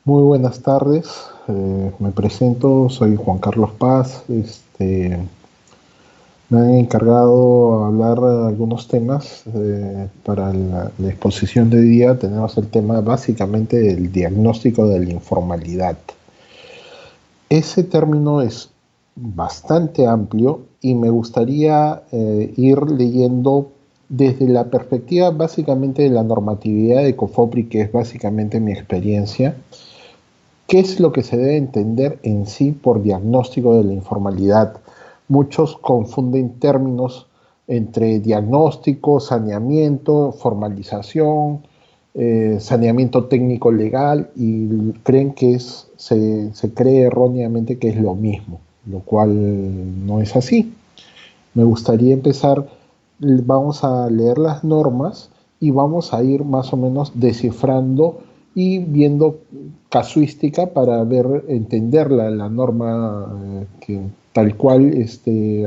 Muy buenas tardes, me presento, soy Juan Carlos Paz. Me han encargado hablar algunos temas para la exposición de hoy día. Tenemos el tema básicamente del diagnóstico de la informalidad. Ese término es bastante amplio y me gustaría ir leyendo desde la perspectiva básicamente de la normatividad de COFOPRI, que es básicamente mi experiencia. ¿Qué es lo que se debe entender en sí por diagnóstico de la informalidad? Muchos confunden términos entre diagnóstico, saneamiento, formalización, saneamiento técnico legal, y creen que se cree erróneamente que es lo mismo, lo cual no es así. Me gustaría empezar, vamos a leer las normas y vamos a ir más o menos descifrando y viendo casuística para ver, entender la norma, que tal cual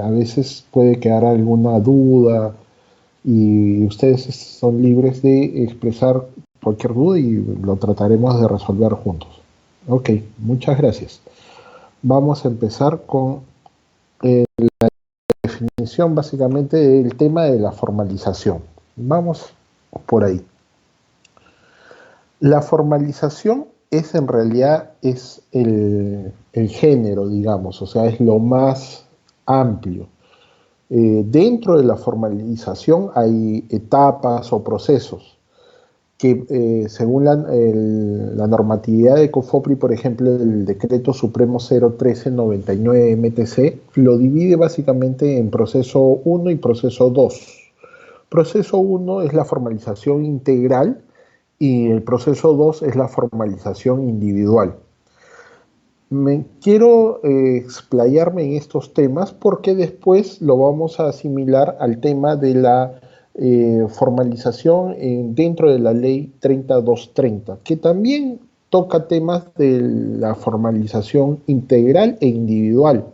a veces puede quedar alguna duda, y ustedes son libres de expresar cualquier duda y lo trataremos de resolver juntos. Ok, muchas gracias. Vamos a empezar con definición básicamente del tema de la formalización. Vamos por ahí. La formalización es en realidad es el género, digamos, o sea, es lo más amplio. Dentro de la formalización hay etapas o procesos que, según la normatividad de COFOPRI, por ejemplo, el decreto supremo 01399 MTC, lo divide básicamente en proceso uno y proceso 2. Proceso uno es la formalización integral y el proceso 2 es la formalización individual. Quiero explayarme en estos temas porque después lo vamos a asimilar al tema de la formalización dentro de la ley 30230, que también toca temas de la formalización integral e individual.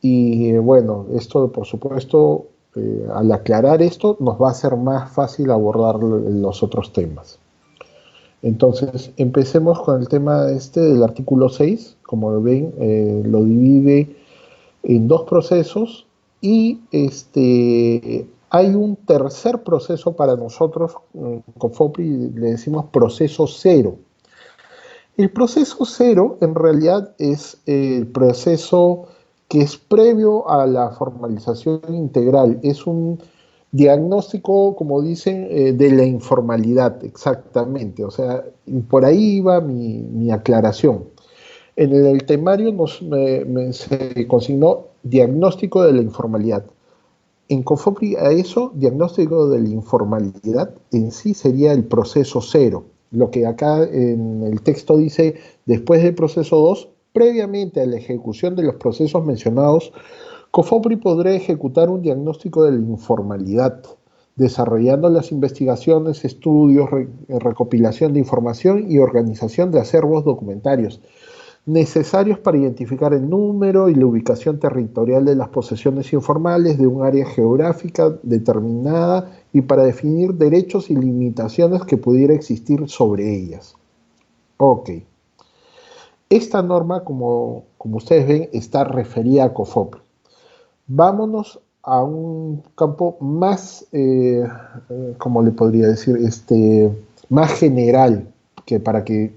Y bueno, esto por supuesto, al aclarar esto, nos va a ser más fácil abordar los otros temas. Entonces, empecemos con el tema del artículo 6. Como ven, lo divide en dos procesos y hay un tercer proceso para nosotros, con FOPRI le decimos proceso cero. El proceso cero en realidad es el proceso que es previo a la formalización integral. Es un diagnóstico, como dicen, de la informalidad, exactamente. O sea, por ahí iba mi aclaración. En el temario se consignó diagnóstico de la informalidad. En COFOPRI a eso, diagnóstico de la informalidad en sí sería el proceso cero. Lo que acá en el texto dice, después del proceso 2, previamente a la ejecución de los procesos mencionados, COFOPRI podrá ejecutar un diagnóstico de la informalidad, desarrollando las investigaciones, estudios, recopilación de información y organización de acervos documentarios necesarios para identificar el número y la ubicación territorial de las posesiones informales de un área geográfica determinada y para definir derechos y limitaciones que pudiera existir sobre ellas. Ok. Esta norma, como ustedes ven, está referida a COFOPRI. Vámonos a un campo más, ¿cómo le podría decir? Más general, que para que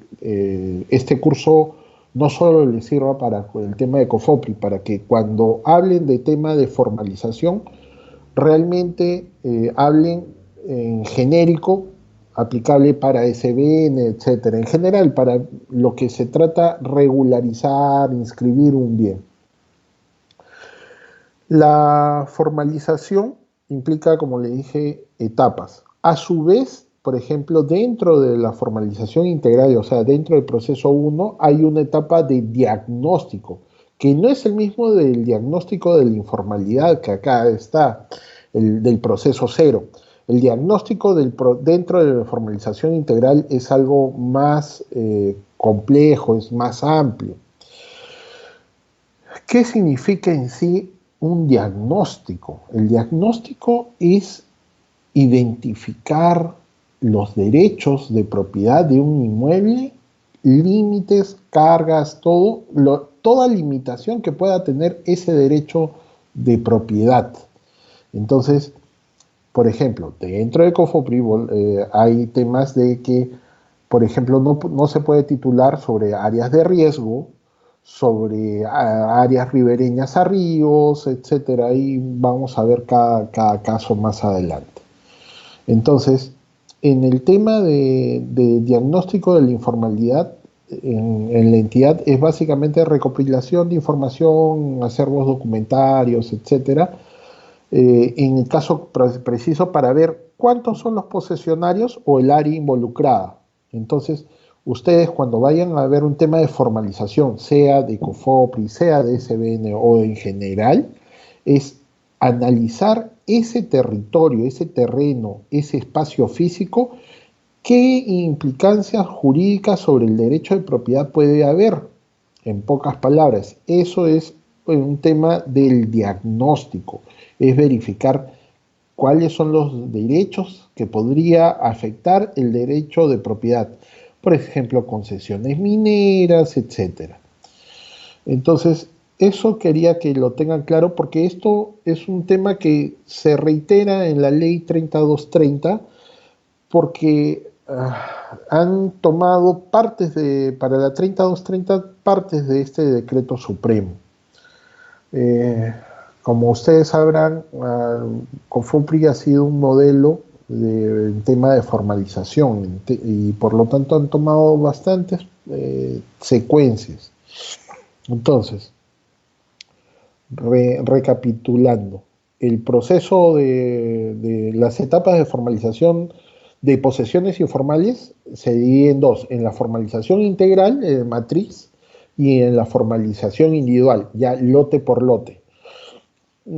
este curso no solo les sirva para el tema de COFOPRI, para que cuando hablen de tema de formalización, realmente hablen en genérico, aplicable para SBN, etcétera. En general, para lo que se trata regularizar, inscribir un bien. La formalización implica, como le dije, etapas. A su vez, por ejemplo, dentro de la formalización integral, o sea, dentro del proceso 1, hay una etapa de diagnóstico, que no es el mismo del diagnóstico de la informalidad que acá está, del proceso 0. El diagnóstico dentro de la formalización integral es algo más complejo, es más amplio. ¿Qué significa en sí un diagnóstico? El diagnóstico es identificar los derechos de propiedad de un inmueble límites, cargas, toda limitación que pueda tener ese derecho de propiedad. Entonces, por ejemplo, dentro de Cofopri hay temas de que, por ejemplo, no se puede titular sobre áreas de riesgo, sobre áreas ribereñas a ríos, etcétera. Y vamos a ver cada caso más adelante. Entonces, en el tema de diagnóstico de la informalidad en la entidad es básicamente recopilación de información, acervos documentarios, etcétera, en el caso preciso para ver cuántos son los posesionarios o el área involucrada. Entonces, ustedes cuando vayan a ver un tema de formalización, sea de COFOPRI, sea de SBN o en general, es analizar ese territorio, ese terreno, ese espacio físico, qué implicancias jurídicas sobre el derecho de propiedad puede haber. En pocas palabras, eso es un tema del diagnóstico, es verificar cuáles son los derechos que podría afectar el derecho de propiedad. Por ejemplo, concesiones mineras, etcétera. Entonces, eso quería que lo tengan claro porque esto es un tema que se reitera en la ley 3230 porque han tomado para la 3230 partes de este decreto supremo. Como ustedes sabrán, COFOPRI ha sido un modelo en tema de formalización y por lo tanto han tomado bastantes secuencias. Entonces, recapitulando, el proceso de las etapas de formalización de posesiones informales se divide en dos, en la formalización integral, matriz, y en la formalización individual, ya lote por lote.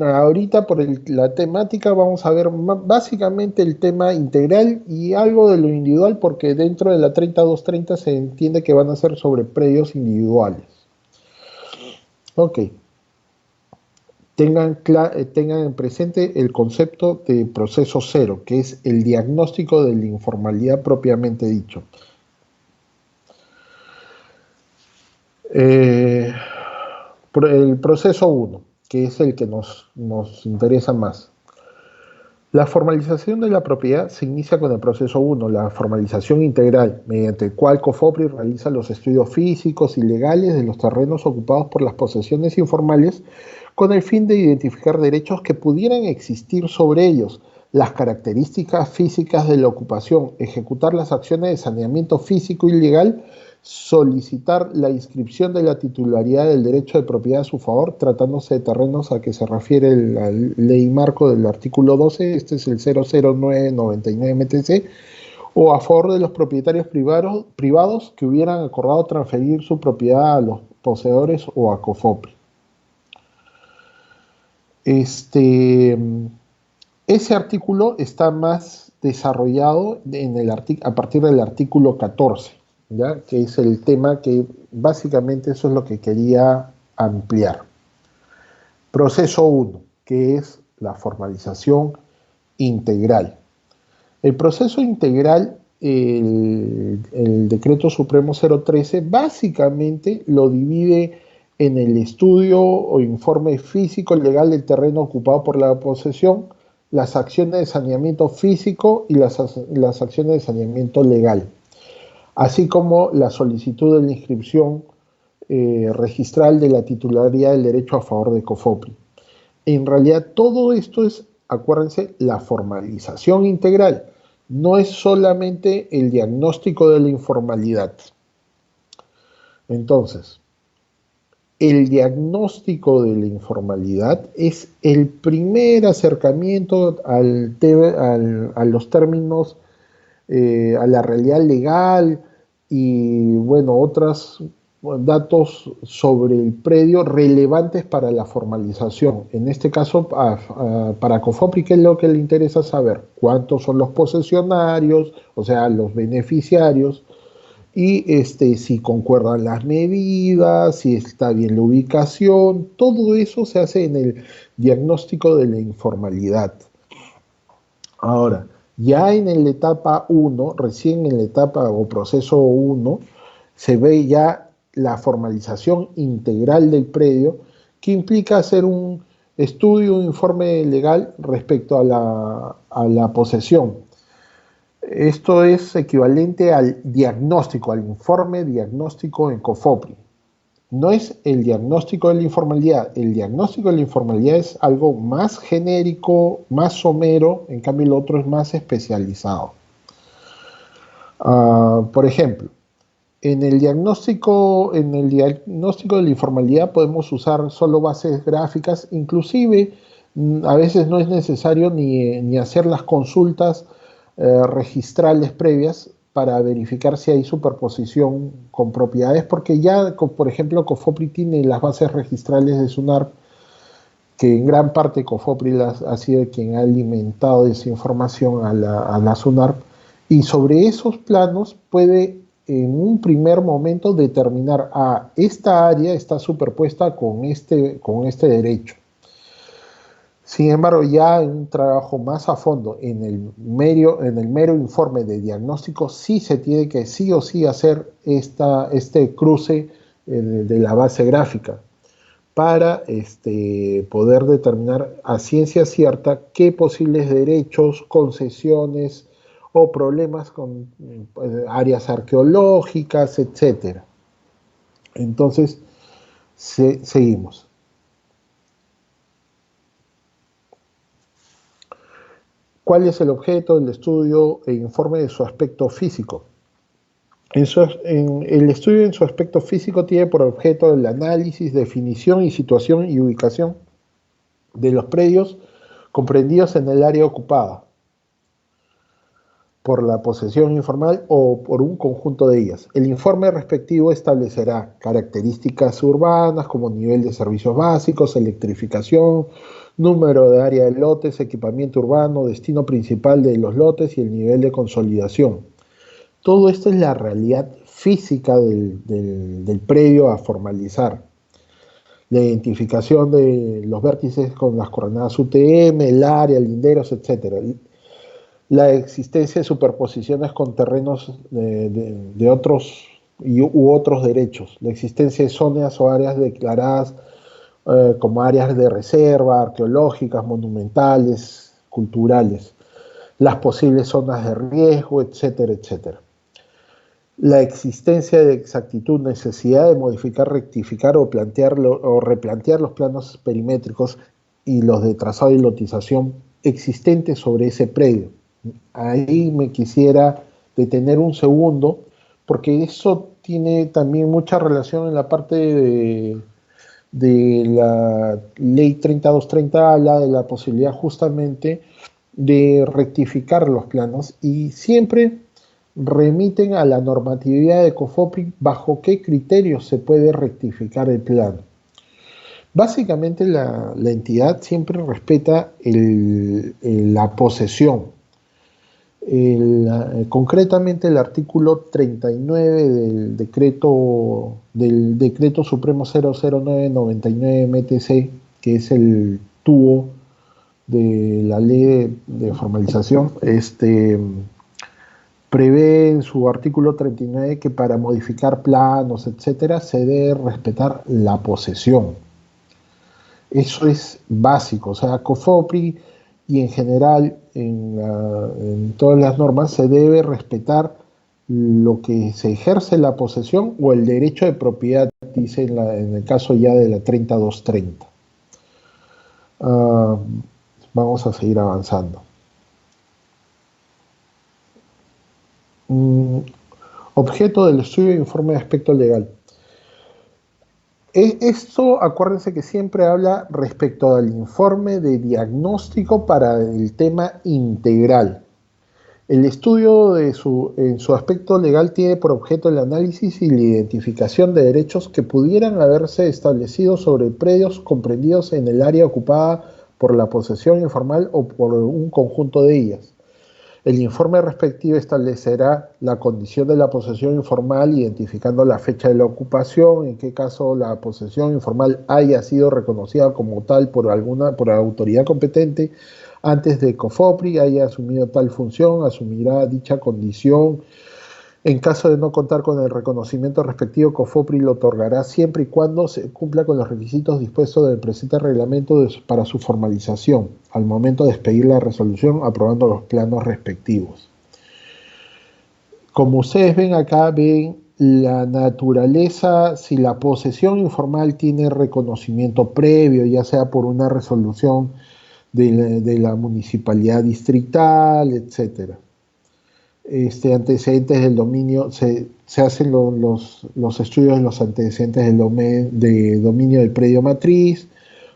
Ahorita por la temática vamos a ver básicamente el tema integral y algo de lo individual porque dentro de la 3230 se entiende que van a ser sobre predios individuales. Ok. Tengan en presente el concepto de proceso cero, que es el diagnóstico de la informalidad propiamente dicho. El proceso 1, que es el que nos interesa más. La formalización de la propiedad se inicia con el proceso 1, la formalización integral, mediante el cual COFOPRI realiza los estudios físicos y legales de los terrenos ocupados por las posesiones informales con el fin de identificar derechos que pudieran existir sobre ellos, las características físicas de la ocupación, ejecutar las acciones de saneamiento físico y legal, solicitar la inscripción de la titularidad del derecho de propiedad a su favor, tratándose de terrenos a que se refiere la ley marco del artículo 12, este es el 00999 MTC, o a favor de los propietarios privados que hubieran acordado transferir su propiedad a los poseedores o a COFOPRI. Ese artículo está más desarrollado a partir del artículo 14, ¿ya? Que es el tema que básicamente eso es lo que quería ampliar. Proceso 1, que es la formalización integral. El proceso integral, el Decreto Supremo 013, básicamente lo divide en el estudio o informe físico legal del terreno ocupado por la posesión, las acciones de saneamiento físico y las acciones de saneamiento legal, así como la solicitud de la inscripción registral de la titularidad del derecho a favor de COFOPRI. En realidad todo esto es, acuérdense, la formalización integral, no es solamente el diagnóstico de la informalidad. Entonces, el diagnóstico de la informalidad es el primer acercamiento a los términos, a la realidad legal y, bueno, otros datos sobre el predio relevantes para la formalización. En este caso, para COFOPRI, ¿qué es lo que le interesa saber? ¿Cuántos son los posesionarios, o sea, los beneficiarios? Y si concuerdan las medidas, si está bien la ubicación, todo eso se hace en el diagnóstico de la informalidad. Ahora, ya en la etapa 1, recién en la etapa o proceso 1, se ve ya la formalización integral del predio, que implica hacer un estudio, un informe legal respecto a la posesión. Esto es equivalente al diagnóstico, al informe diagnóstico en COFOPRI. No es el diagnóstico de la informalidad. El diagnóstico de la informalidad es algo más genérico, más somero, en cambio el otro es más especializado. Por ejemplo, en el diagnóstico de la informalidad podemos usar solo bases gráficas, inclusive a veces no es necesario ni hacer las consultas registrales previas para verificar si hay superposición con propiedades, porque ya, por ejemplo, COFOPRI tiene las bases registrales de SUNARP, que en gran parte COFOPRI ha sido quien ha alimentado esa información a la SUNARP, y sobre esos planos puede en un primer momento determinar, esta área está superpuesta con este derecho. Sin embargo, ya en un trabajo más a fondo, en el mero informe de diagnóstico, sí se tiene que sí o sí hacer este cruce de la base gráfica para poder determinar a ciencia cierta qué posibles derechos, concesiones o problemas con áreas arqueológicas, etc. Entonces, seguimos. ¿Cuál es el objeto del estudio e informe de su aspecto físico? El estudio en su aspecto físico tiene por objeto el análisis, definición y situación y ubicación de los predios comprendidos en el área ocupada por la posesión informal o por un conjunto de ellas. El informe respectivo establecerá características urbanas como nivel de servicios básicos, electrificación, número de área de lotes, equipamiento urbano, destino principal de los lotes y el nivel de consolidación. Todo esto es la realidad física del predio a formalizar. La identificación de los vértices con las coordenadas UTM, el área, linderos, etc. La existencia de superposiciones con terrenos de otros u otros derechos. La existencia de zonas o áreas declaradas como áreas de reserva, arqueológicas, monumentales, culturales, las posibles zonas de riesgo, etcétera, etcétera. La existencia de exactitud, necesidad de modificar, rectificar o replantear los planos perimétricos y los de trazado y lotización existentes sobre ese predio. Ahí me quisiera detener un segundo, porque eso tiene también mucha relación en la parte de la ley 3230, habla de la posibilidad justamente de rectificar los planos y siempre remiten a la normatividad de COFOPRI bajo qué criterios se puede rectificar el plano. Básicamente la entidad siempre respeta la posesión. Concretamente el artículo 39 del decreto supremo 00999 MTC, que es el tubo de la ley de formalización, prevé en su artículo 39 que para modificar planos, etcétera, se debe respetar la posesión. Eso es básico, o sea, COFOPRI y en general en todas las normas se debe respetar lo que se ejerce la posesión o el derecho de propiedad, dice en el caso ya de la 3230. Vamos a seguir avanzando. Objeto del estudio de informe de aspecto legal. Esto, acuérdense que siempre habla respecto al informe de diagnóstico para el tema integral. El estudio en su aspecto legal tiene por objeto el análisis y la identificación de derechos que pudieran haberse establecido sobre predios comprendidos en el área ocupada por la posesión informal o por un conjunto de ellas. El informe respectivo establecerá la condición de la posesión informal, identificando la fecha de la ocupación, en qué caso la posesión informal haya sido reconocida como tal por la autoridad competente antes de COFOPRI haya asumido tal función, asumirá dicha condición En caso de no contar con el reconocimiento respectivo, COFOPRI lo otorgará siempre y cuando se cumpla con los requisitos dispuestos del presente reglamento para su formalización, al momento de expedir la resolución aprobando los planos respectivos. Como ustedes ven acá, ven la naturaleza, si la posesión informal tiene reconocimiento previo, ya sea por una resolución de la municipalidad distrital, etcétera. Antecedentes del dominio, se hacen los estudios de los antecedentes de dominio del predio matriz,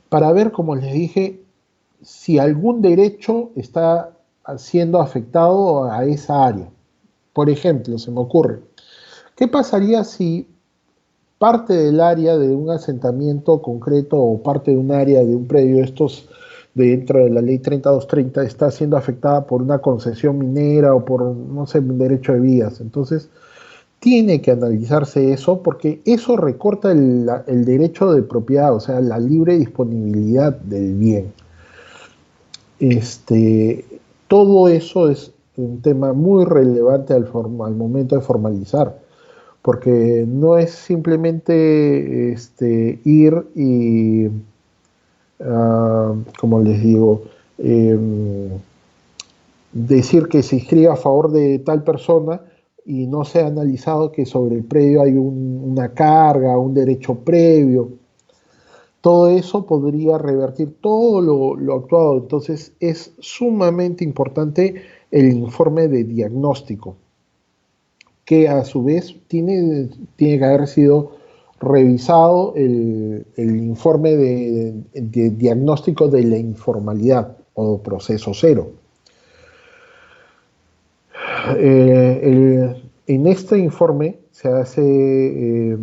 para ver, como les dije, si algún derecho está siendo afectado a esa área. Por ejemplo, se me ocurre, ¿qué pasaría si parte del área de un asentamiento concreto o parte de un área de un predio, estos dentro de la ley 3230, está siendo afectada por una concesión minera o por, no sé, un derecho de vías? Entonces, tiene que analizarse eso porque eso recorta el derecho de propiedad, o sea, la libre disponibilidad del bien. Todo eso es un tema muy relevante al momento de formalizar, porque no es simplemente ir y, como les digo, decir que se inscriba a favor de tal persona y no se ha analizado que sobre el predio hay una carga, un derecho previo. Todo eso podría revertir todo lo actuado. Entonces es sumamente importante el informe de diagnóstico, que a su vez tiene que haber sido revisado el informe de diagnóstico de la informalidad o proceso cero. En este informe se hace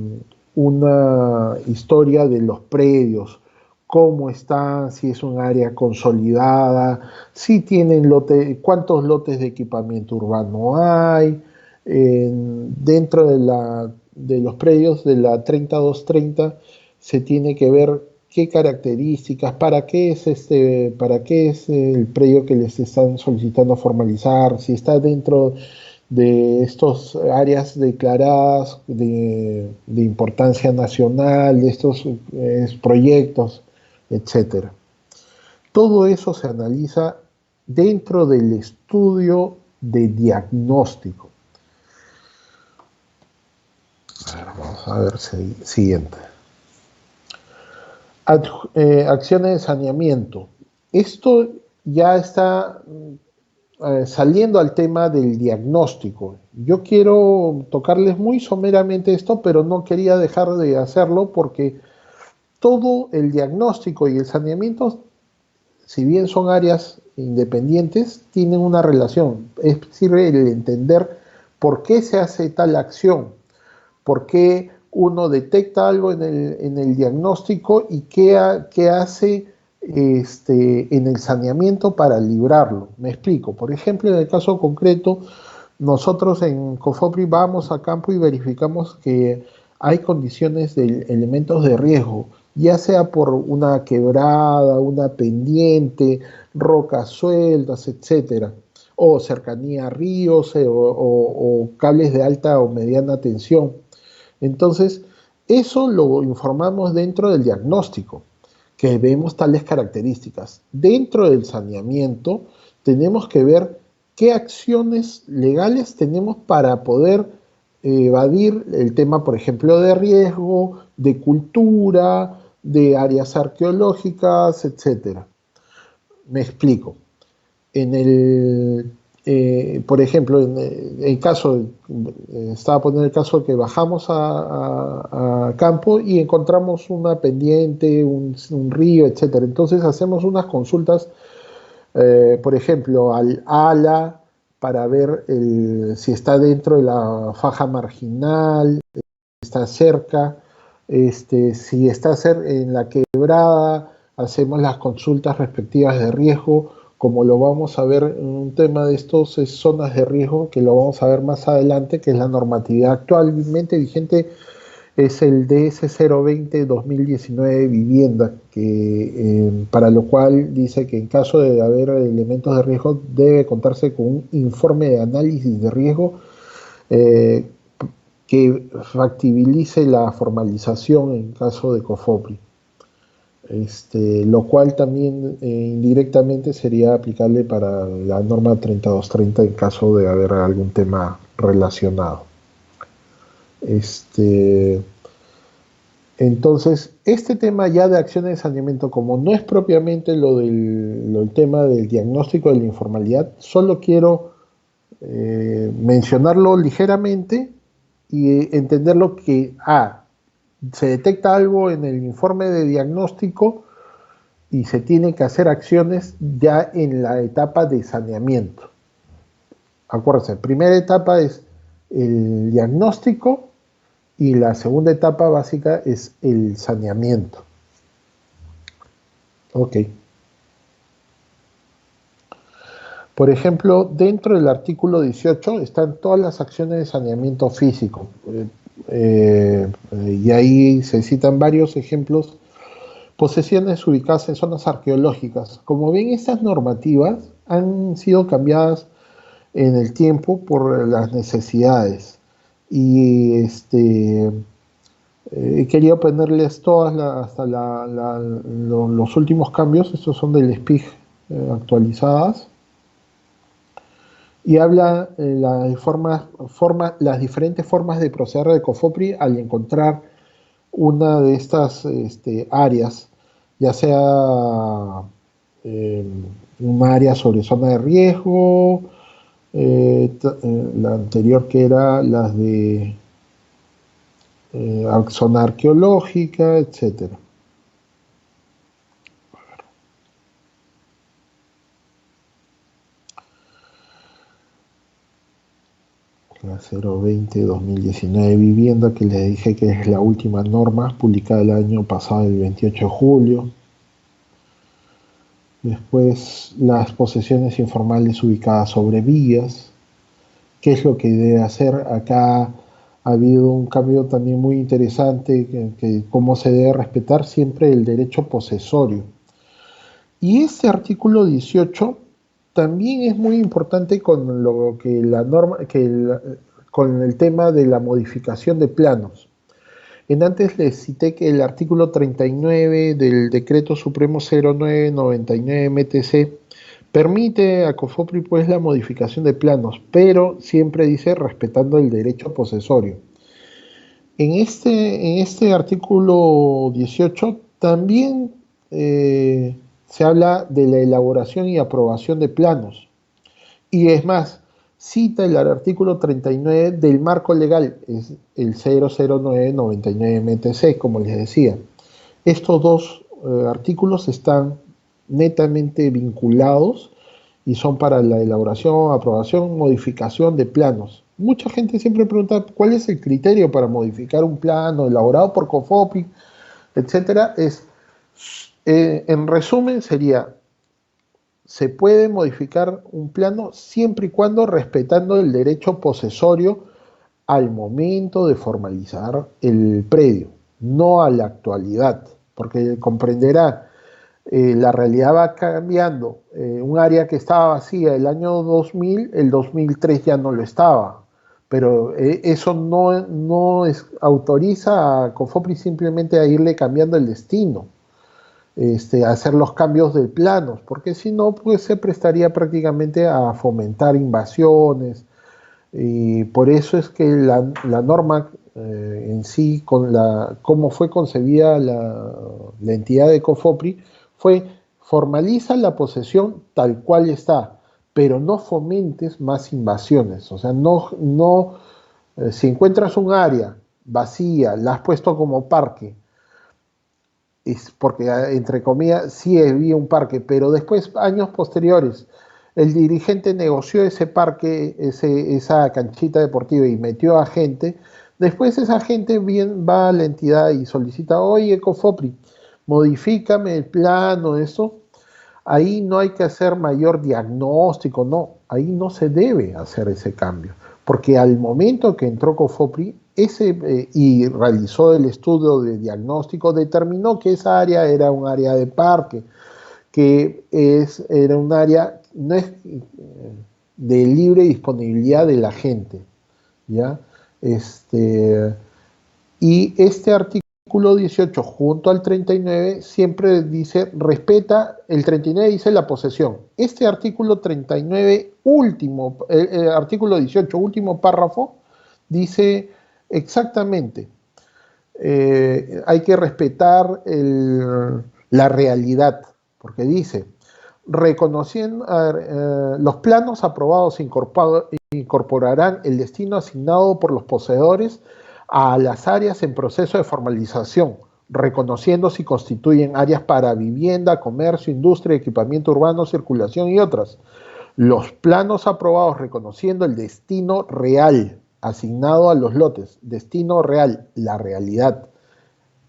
una historia de los predios, cómo están, si es un área consolidada, si tienen cuántos lotes de equipamiento urbano hay, dentro de los predios de la 3230 se tiene que ver qué características, para qué es el predio que les están solicitando formalizar, si está dentro de estas áreas declaradas de importancia nacional, de estos proyectos, etcétera. Todo eso se analiza dentro del estudio de diagnóstico. Vamos a ver, siguiente. Acciones de saneamiento. Esto ya está saliendo al tema del diagnóstico. Yo quiero tocarles muy someramente esto, pero no quería dejar de hacerlo porque todo el diagnóstico y el saneamiento, si bien son áreas independientes, tienen una relación. Es decir, el entender por qué se hace tal acción, por qué uno detecta algo en el diagnóstico y qué hace en el saneamiento para librarlo. Me explico. Por ejemplo, en el caso concreto, nosotros en COFOPRI vamos a campo y verificamos que hay condiciones de elementos de riesgo, ya sea por una quebrada, una pendiente, rocas sueltas, etcétera, o cercanía a ríos o cables de alta o mediana tensión. Entonces, eso lo informamos dentro del diagnóstico, que vemos tales características. Dentro del saneamiento tenemos que ver qué acciones legales tenemos para poder evadir el tema, por ejemplo, de riesgo, de cultura, de áreas arqueológicas, etcétera. Me explico. Por ejemplo, en el caso, estaba poniendo el caso de que bajamos a campo y encontramos una pendiente, un río, etcétera. Entonces hacemos unas consultas, por ejemplo, al ALA para ver si está dentro de la faja marginal, está cerca, si está en la quebrada, hacemos las consultas respectivas de riesgo, como lo vamos a ver en un tema de estos zonas de riesgo, que lo vamos a ver más adelante, que es la normatividad actualmente vigente, es el DS 020-2019 vivienda, para lo cual dice que en caso de haber elementos de riesgo debe contarse con un informe de análisis de riesgo eh, que factibilice la formalización en caso de COFOPRI. Lo cual también indirectamente sería aplicable para la norma 3230 en caso de haber algún tema relacionado. Entonces, este tema ya de acciones de saneamiento, como no es propiamente el tema del diagnóstico de la informalidad, solo quiero mencionarlo ligeramente y entenderlo que se detecta algo en el informe de diagnóstico y se tienen que hacer acciones ya en la etapa de saneamiento. Acuérdense, la primera etapa es el diagnóstico y la segunda etapa básica es el saneamiento. Ok. Por ejemplo, dentro del artículo 18 están todas las acciones de saneamiento físico. Y ahí se citan varios ejemplos. Posesiones ubicadas en zonas arqueológicas. Como ven, estas normativas han sido cambiadas en el tiempo por las necesidades. Y he querido ponerles todas hasta los últimos cambios. Estos son del SPIG actualizadas. Y habla las diferentes formas de proceder de COFOPRI al encontrar una de estas áreas, ya sea un área sobre zona de riesgo, la anterior que era las de zona arqueológica, etcétera. La 020-2019 vivienda, que les dije que es la última norma publicada el año pasado, el 28 de julio. Después, las posesiones informales ubicadas sobre vías. ¿Qué es lo que debe hacer? Acá ha habido un cambio también muy interesante, que cómo se debe respetar siempre el derecho posesorio. Y este artículo 18 también es muy importante con lo que la norma, con el tema de la modificación de planos. Antes les cité que el artículo 39 del Decreto Supremo 0999 MTC permite a COFOPRI pues la modificación de planos, pero siempre dice respetando el derecho posesorio. En este artículo 18 también se habla de la elaboración y aprobación de planos. Y es más, cita el artículo 39 del marco legal, es el 00999 MTC, como les decía. Estos dos artículos están netamente vinculados y son para la elaboración, aprobación, modificación de planos. Mucha gente siempre pregunta cuál es el criterio para modificar un plano elaborado por COFOPRI, etcétera. En resumen, se puede modificar un plano siempre y cuando respetando el derecho posesorio al momento de formalizar el predio, no a la actualidad, porque comprenderá, la realidad va cambiando. Un área que estaba vacía el año 2000, el 2003 ya no lo estaba, pero eso no autoriza a COFOPRI simplemente a irle cambiando el destino. Hacer los cambios de planos, porque si no, pues se prestaría prácticamente a fomentar invasiones, y por eso es que la norma en sí, cómo fue concebida la entidad de COFOPRI, fue formaliza la posesión tal cual está, pero no fomentes más invasiones. O sea, si encuentras un área vacía, la has puesto como parque, es porque, entre comillas, sí había un parque, pero después, años posteriores, el dirigente negoció ese parque, esa canchita deportiva y metió a gente. Después esa gente va a la entidad y solicita, oye, COFOPRI, modifícame el plano, eso. Ahí no hay que hacer mayor diagnóstico, no, ahí no se debe hacer ese cambio, porque al momento que entró COFOPRI y realizó el estudio de diagnóstico, determinó que esa área era un área de parque, que era un área no es de libre disponibilidad de la gente, ¿ya? Y este artículo 18 junto al 39 siempre dice, respeta, el 39 dice la posesión. Este artículo 39, último, artículo 18, último párrafo, dice exactamente, hay que respetar la realidad, porque dice, reconociendo los planos aprobados incorporarán el destino asignado por los poseedores a las áreas en proceso de formalización, reconociendo si constituyen áreas para vivienda, comercio, industria, equipamiento urbano, circulación y otras. Los planos aprobados reconociendo el destino real asignado a los lotes, destino real, la realidad,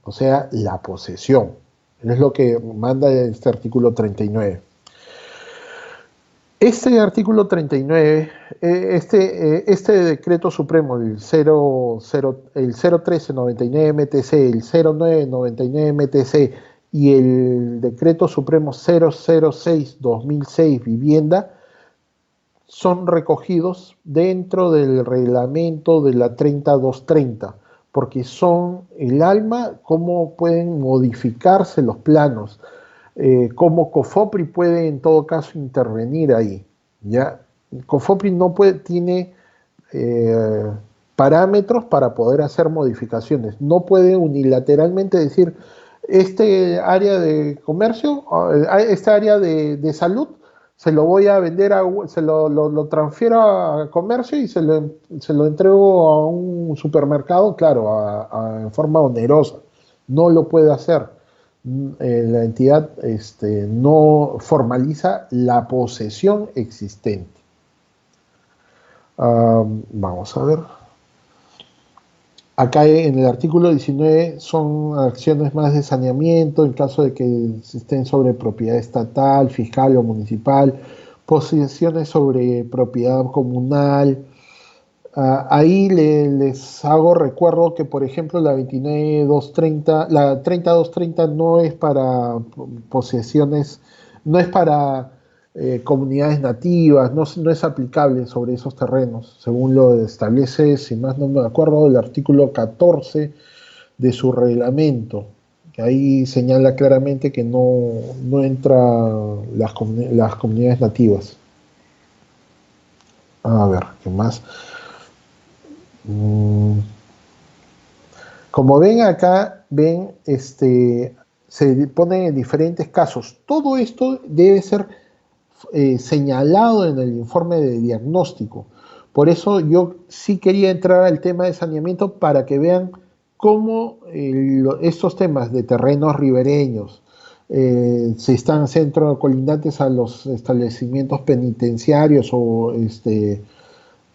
o sea, la posesión. Es lo que manda este artículo 39. Este artículo 39, este decreto supremo, el 01399 MTC, el 0999 MTC y el decreto supremo 006-2006 vivienda, son recogidos dentro del reglamento de la 30230, porque son el alma, cómo pueden modificarse los planos, cómo COFOPRI puede en todo caso intervenir ahí. ¿Ya? COFOPRI no puede, tiene parámetros para poder hacer modificaciones. No puede unilateralmente decir, este área de comercio, esta área de salud, se lo voy a vender, se lo transfiero a comercio y se lo entrego a un supermercado, claro, en forma onerosa. No lo puede hacer. La entidad no formaliza la posesión existente. Vamos a ver. Acá en el artículo 19 son acciones más de saneamiento en caso de que estén sobre propiedad estatal, fiscal o municipal, posesiones sobre propiedad comunal. Ahí les hago recuerdo que, por ejemplo, la 29230, la 30230 no es para posesiones, no es para comunidades nativas, no es aplicable sobre esos terrenos, según lo establece, si más no me acuerdo, el artículo 14 de su reglamento, que ahí señala claramente que no entra las comunidades nativas. A ver, ¿qué más? Como ven acá, se ponen en diferentes casos. Todo esto debe ser señalado en el informe de diagnóstico. Por eso yo sí quería entrar al tema de saneamiento para que vean cómo estos temas de terrenos ribereños, si están centro colindantes a los establecimientos penitenciarios o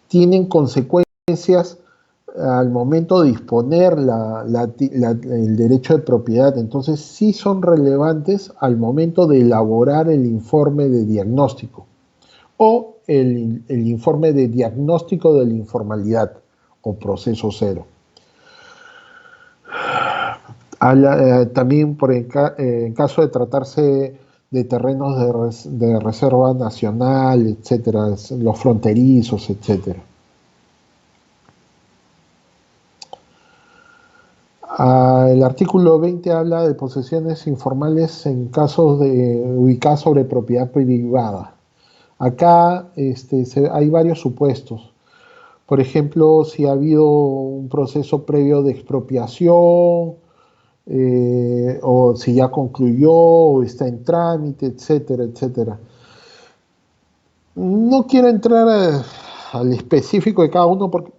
tienen consecuencias al momento de disponer el derecho de propiedad. Entonces sí son relevantes al momento de elaborar el informe de diagnóstico o el informe de diagnóstico de la informalidad o proceso cero. También en caso de tratarse de terrenos de reserva nacional, etcétera, los fronterizos, etcétera. El artículo 20 habla de posesiones informales en casos de ubicadas sobre propiedad privada. Acá hay varios supuestos. Por ejemplo, si ha habido un proceso previo de expropiación, o si ya concluyó, o está en trámite, etcétera, etcétera. No quiero entrar al específico de cada uno porque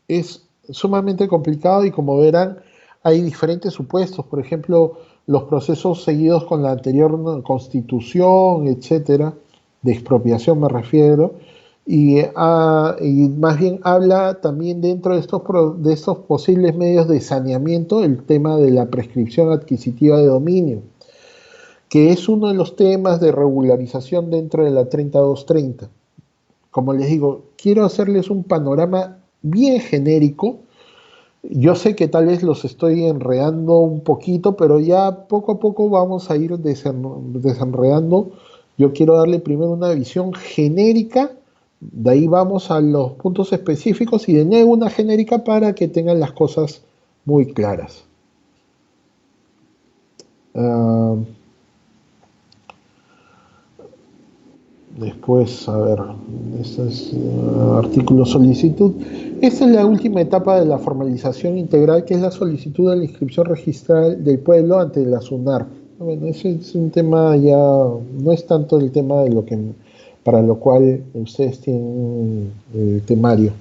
es sumamente complicado y, como verán, hay diferentes supuestos. Por ejemplo, los procesos seguidos con la anterior constitución, etcétera, de expropiación me refiero, y más bien habla también dentro de estos posibles medios de saneamiento el tema de la prescripción adquisitiva de dominio, que es uno de los temas de regularización dentro de la 30230. Como les digo, quiero hacerles un panorama bien genérico. Yo sé que tal vez los estoy enredando un poquito, pero ya poco a poco vamos a ir desenredando. Yo quiero darle primero una visión genérica De ahí vamos a los puntos específicos y de nuevo una genérica para que tengan las cosas muy claras. Uh, Después, a ver, este es artículo solicitud. Esta es la última etapa de la formalización integral, que es la solicitud de la inscripción registral del pueblo ante la SUNAR. Bueno, ese es un tema ya, no es tanto el tema de lo que, para lo cual ustedes tienen el temario.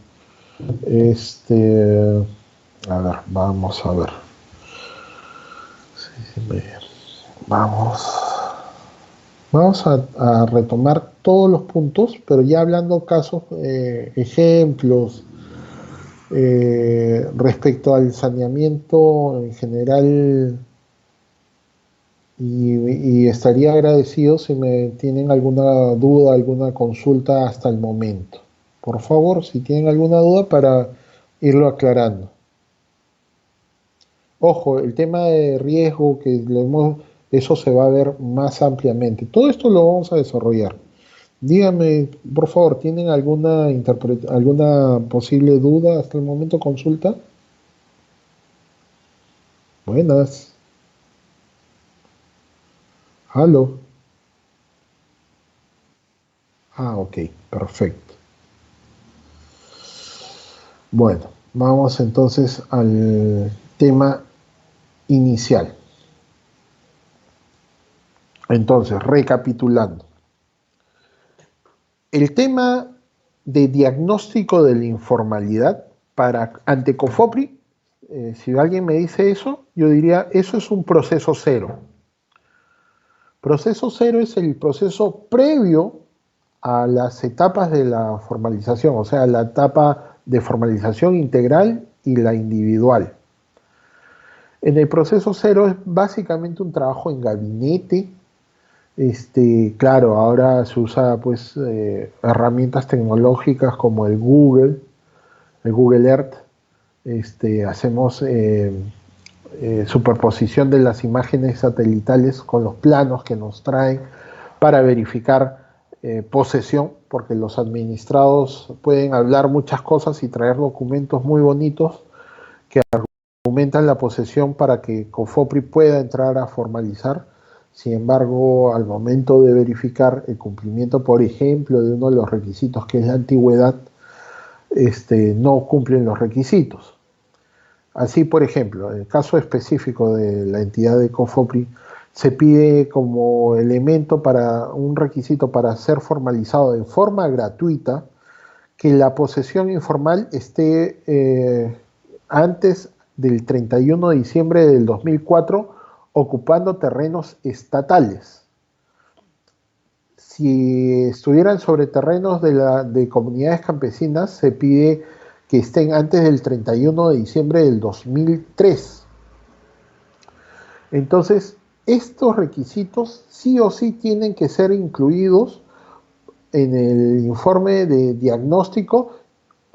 A ver, vamos a ver. Vamos a retomar todos los puntos, pero ya hablando casos, ejemplos, respecto al saneamiento en general, y estaría agradecido si me tienen alguna duda, alguna consulta hasta el momento. Por favor, si tienen alguna duda para irlo aclarando. Ojo, el tema de riesgo, eso se va a ver más ampliamente. Todo esto lo vamos a desarrollar. Dígame, por favor, ¿tienen alguna posible duda hasta el momento? Consulta. Buenas. ¿Aló? Ah, ok, perfecto. Bueno, vamos entonces al tema inicial. Entonces, recapitulando. El tema de diagnóstico de la informalidad ante COFOPRI, si alguien me dice eso, yo diría, eso es un proceso cero. Proceso cero es el proceso previo a las etapas de la formalización, o sea, la etapa de formalización integral y la individual. En el proceso cero es básicamente un trabajo en gabinete. Claro, ahora se usa pues herramientas tecnológicas como el Google Earth. Hacemos superposición de las imágenes satelitales con los planos que nos traen para verificar posesión, porque los administrados pueden hablar muchas cosas y traer documentos muy bonitos que argumentan la posesión para que COFOPRI pueda entrar a formalizar. Sin embargo, al momento de verificar el cumplimiento, por ejemplo, de uno de los requisitos, que es la antigüedad, no cumplen los requisitos. Así, por ejemplo, en el caso específico de la entidad de COFOPRI, se pide como elemento para un requisito para ser formalizado de forma gratuita que la posesión informal esté antes del 31 de diciembre del 2004 ocupando terrenos estatales. Si estuvieran sobre terrenos de comunidades campesinas, se pide que estén antes del 31 de diciembre del 2003. Entonces, estos requisitos sí o sí tienen que ser incluidos en el informe de diagnóstico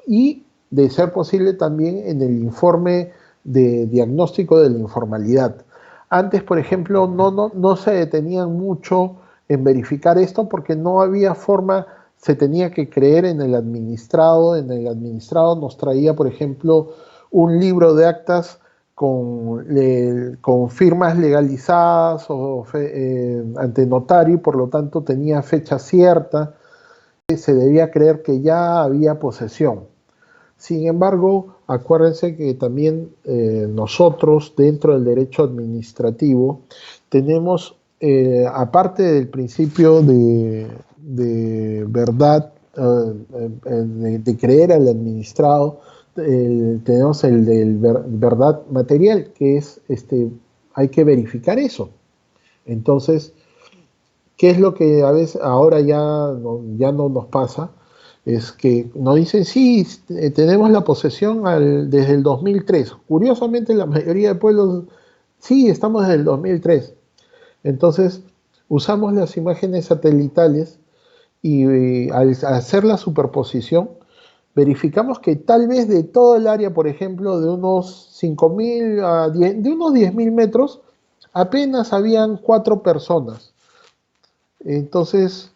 y, de ser posible, también en el informe de diagnóstico de la informalidad. Antes, por ejemplo, no se detenían mucho en verificar esto porque no había forma, se tenía que creer en el administrado nos traía, por ejemplo, un libro de actas con firmas legalizadas ante notario, y por lo tanto tenía fecha cierta, se debía creer que ya había posesión. Sin embargo, acuérdense que también nosotros, dentro del derecho administrativo, tenemos, aparte del principio de verdad, de creer al administrado, tenemos el de verdad material, que es, hay que verificar eso. Entonces, ¿qué es lo que a veces ahora ya no nos pasa? Es que nos dicen, sí, tenemos la posesión desde el 2003. Curiosamente, la mayoría de pueblos, sí, estamos desde el 2003. Entonces, usamos las imágenes satelitales y al hacer la superposición, verificamos que tal vez de todo el área, por ejemplo, de unos 5.000 a 10, de unos 10.000 metros, apenas habían 4 personas. Entonces,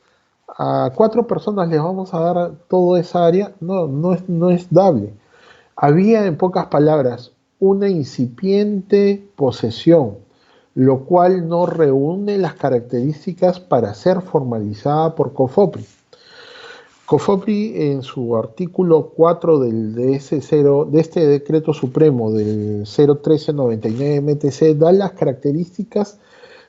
a 4 personas les vamos a dar toda esa área, no es dable. Había, en pocas palabras, una incipiente posesión, lo cual no reúne las características para ser formalizada por COFOPRI. COFOPRI, en su artículo 4 de este decreto supremo del 01399 MTC, da las características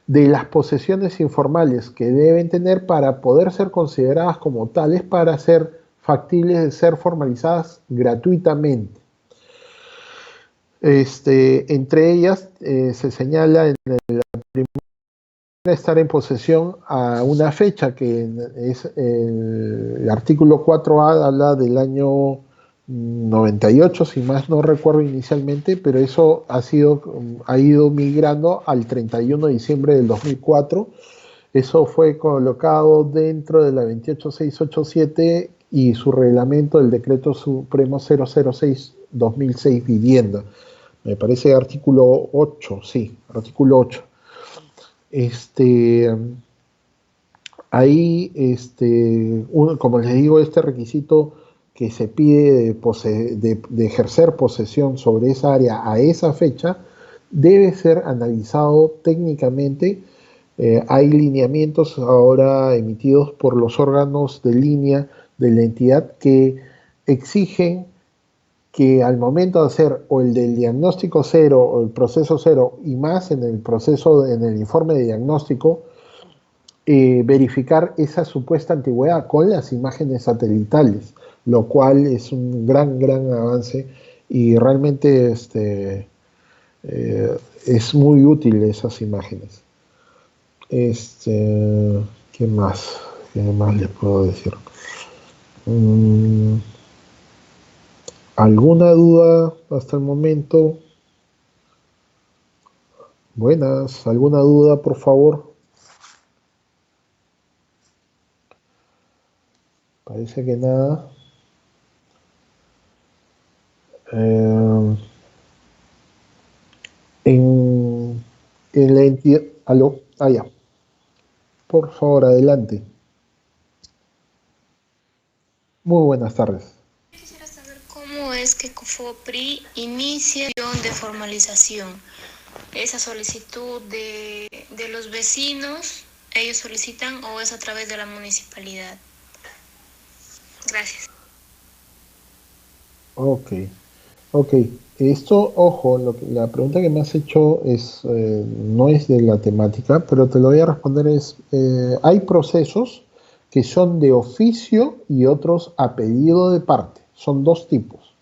de las posesiones informales que deben tener para poder ser consideradas como tales, para ser factibles de ser formalizadas gratuitamente. Entre ellas se señala en la primera estar en posesión a una fecha que es el artículo 4A, habla del año 98, si más no recuerdo inicialmente, pero eso ha ido migrando al 31 de diciembre del 2004. Eso fue colocado dentro de la 28687 y su reglamento del decreto supremo 006-2006 vivienda. Me parece artículo 8, sí, artículo 8. Ahí, como les digo, este requisito que se pide de ejercer posesión sobre esa área a esa fecha debe ser analizado técnicamente. Hay lineamientos ahora emitidos por los órganos de línea de la entidad que exigen que al momento de hacer o el del diagnóstico cero o el proceso cero y más en el informe de diagnóstico, verificar esa supuesta antigüedad con las imágenes satelitales, lo cual es un gran avance y realmente es muy útil esas imágenes. ¿Qué más? ¿Qué más les puedo decir? ¿Alguna duda hasta el momento? Buenas, ¿alguna duda, por favor? Parece que nada. En la entidad... ¿Aló? Ya. Por favor, adelante. Muy buenas tardes. Quisiera saber cómo es que COFOPRI inicia de formalización. Esa solicitud de los vecinos, ellos solicitan, o es a través de la municipalidad. Gracias. Ok. Esto, ojo, la pregunta que me has hecho no es de la temática, pero te lo voy a responder. Hay procesos que son de oficio y otros a pedido de parte. Son dos tipos.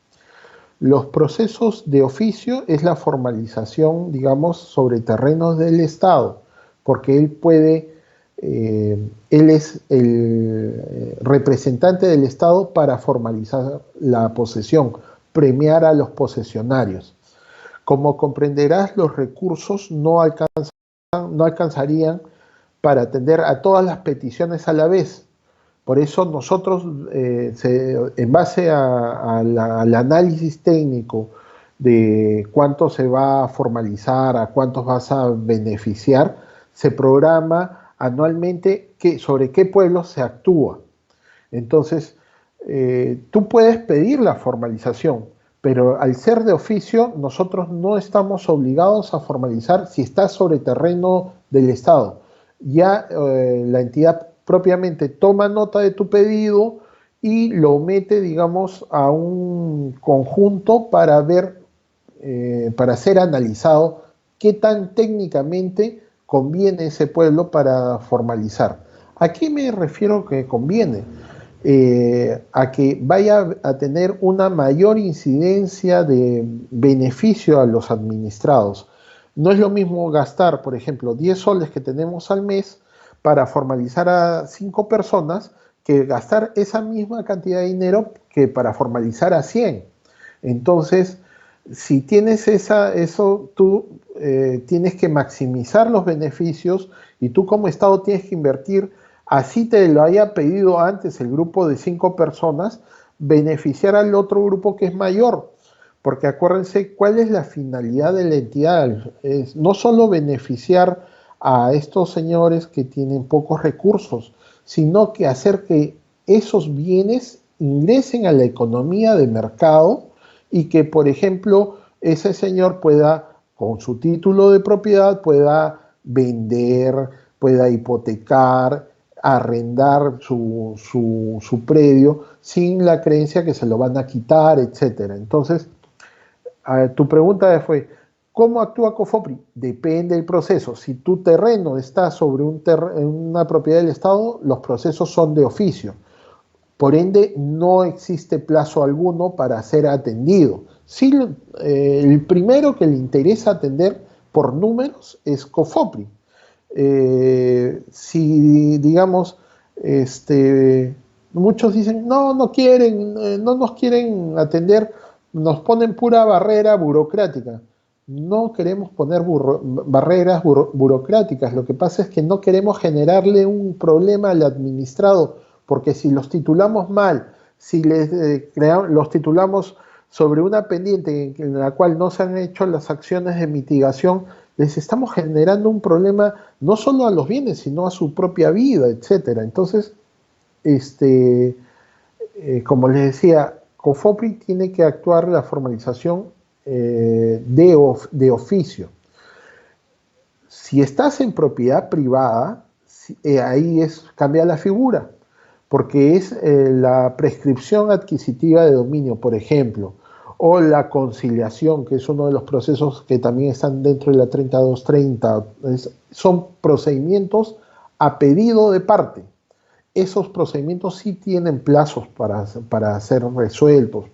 Los procesos de oficio es la formalización, digamos, sobre terrenos del Estado, porque él es el representante del Estado para formalizar la posesión, premiar a los posesionarios. Como comprenderás, los recursos no alcanzarían para atender a todas las peticiones a la vez. Por eso nosotros, en base al análisis técnico de cuánto se va a formalizar, a cuántos vas a beneficiar, se programa anualmente sobre qué pueblos se actúa. Entonces, tú puedes pedir la formalización, pero al ser de oficio, nosotros no estamos obligados a formalizar si está sobre terreno del Estado. Ya la entidad propiamente toma nota de tu pedido y lo mete, digamos, a un conjunto para ver, para ser analizado qué tan técnicamente conviene ese pueblo para formalizar. ¿A qué me refiero que conviene? A que vaya a tener una mayor incidencia de beneficio a los administrados. No es lo mismo gastar, por ejemplo, 10 soles que tenemos al mes para formalizar a 5 personas que gastar esa misma cantidad de dinero que para formalizar a 100. Entonces, si tienes eso, tú tienes que maximizar los beneficios y tú como Estado tienes que invertir, así te lo haya pedido antes el grupo de 5 personas, beneficiar al otro grupo que es mayor. Porque acuérdense cuál es la finalidad de la entidad. No solo beneficiar a estos señores que tienen pocos recursos, sino que hacer que esos bienes ingresen a la economía de mercado y que, por ejemplo, ese señor pueda, con su título de propiedad, pueda vender, pueda hipotecar, arrendar su predio sin la creencia que se lo van a quitar, etcétera. Entonces, tu pregunta fue, ¿cómo actúa COFOPRI? Depende del proceso. Si tu terreno está sobre una propiedad del Estado, los procesos son de oficio. Por ende, no existe plazo alguno para ser atendido. Sí, el primero que le interesa atender por números es COFOPRI. Si, digamos, muchos dicen, no quieren, no nos quieren atender, nos ponen pura barrera burocrática. No queremos poner barreras burocráticas, lo que pasa es que no queremos generarle un problema al administrado, porque si los titulamos mal, si los titulamos sobre una pendiente en la cual no se han hecho las acciones de mitigación, les estamos generando un problema no solo a los bienes, sino a su propia vida, etcétera. Entonces, como les decía, COFOPRI tiene que actuar la formalización de oficio. Si estás en propiedad privada, ahí cambia la figura, porque es la prescripción adquisitiva de dominio, por ejemplo, o la conciliación, que es uno de los procesos que también están dentro de la 3230, son procedimientos a pedido de parte. Esos procedimientos sí tienen plazos para ser resueltos,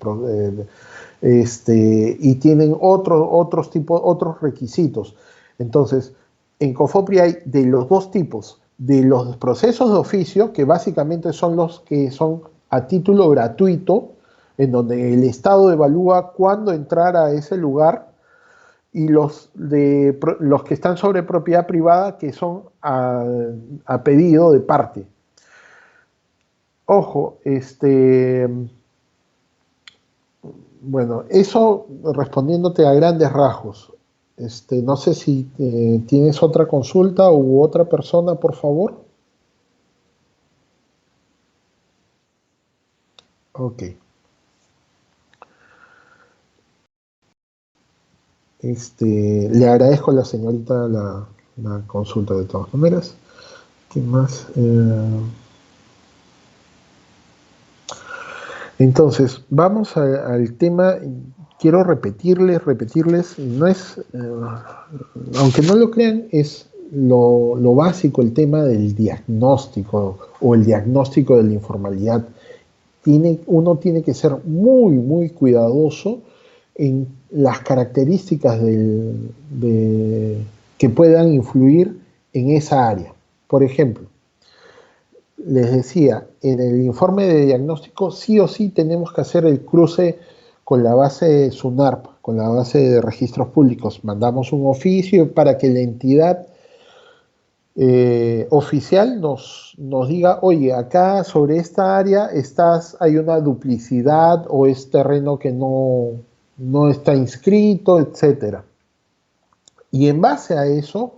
y tienen otros requisitos. Entonces, en COFOPRI hay de los dos tipos, de los procesos de oficio, que básicamente son los que son a título gratuito, en donde el Estado evalúa cuándo entrar a ese lugar, y los que están sobre propiedad privada, que son a pedido de parte. Ojo, bueno, eso respondiéndote a grandes rasgos. No sé si tienes otra consulta u otra persona, por favor. Ok. Le agradezco a la señorita la consulta de todas maneras. ¿Qué más? Entonces, vamos al tema. Quiero repetirles, no es, aunque no lo crean, es lo básico, el tema del diagnóstico o el diagnóstico de la informalidad. Uno tiene que ser muy, muy cuidadoso en las características que puedan influir en esa área. Por ejemplo, les decía, en el informe de diagnóstico sí o sí tenemos que hacer el cruce con la base SUNARP, con la base de registros públicos. Mandamos un oficio para que la entidad oficial nos diga, oye, acá sobre esta área hay una duplicidad o es terreno que no está inscrito, etc. Y en base a eso,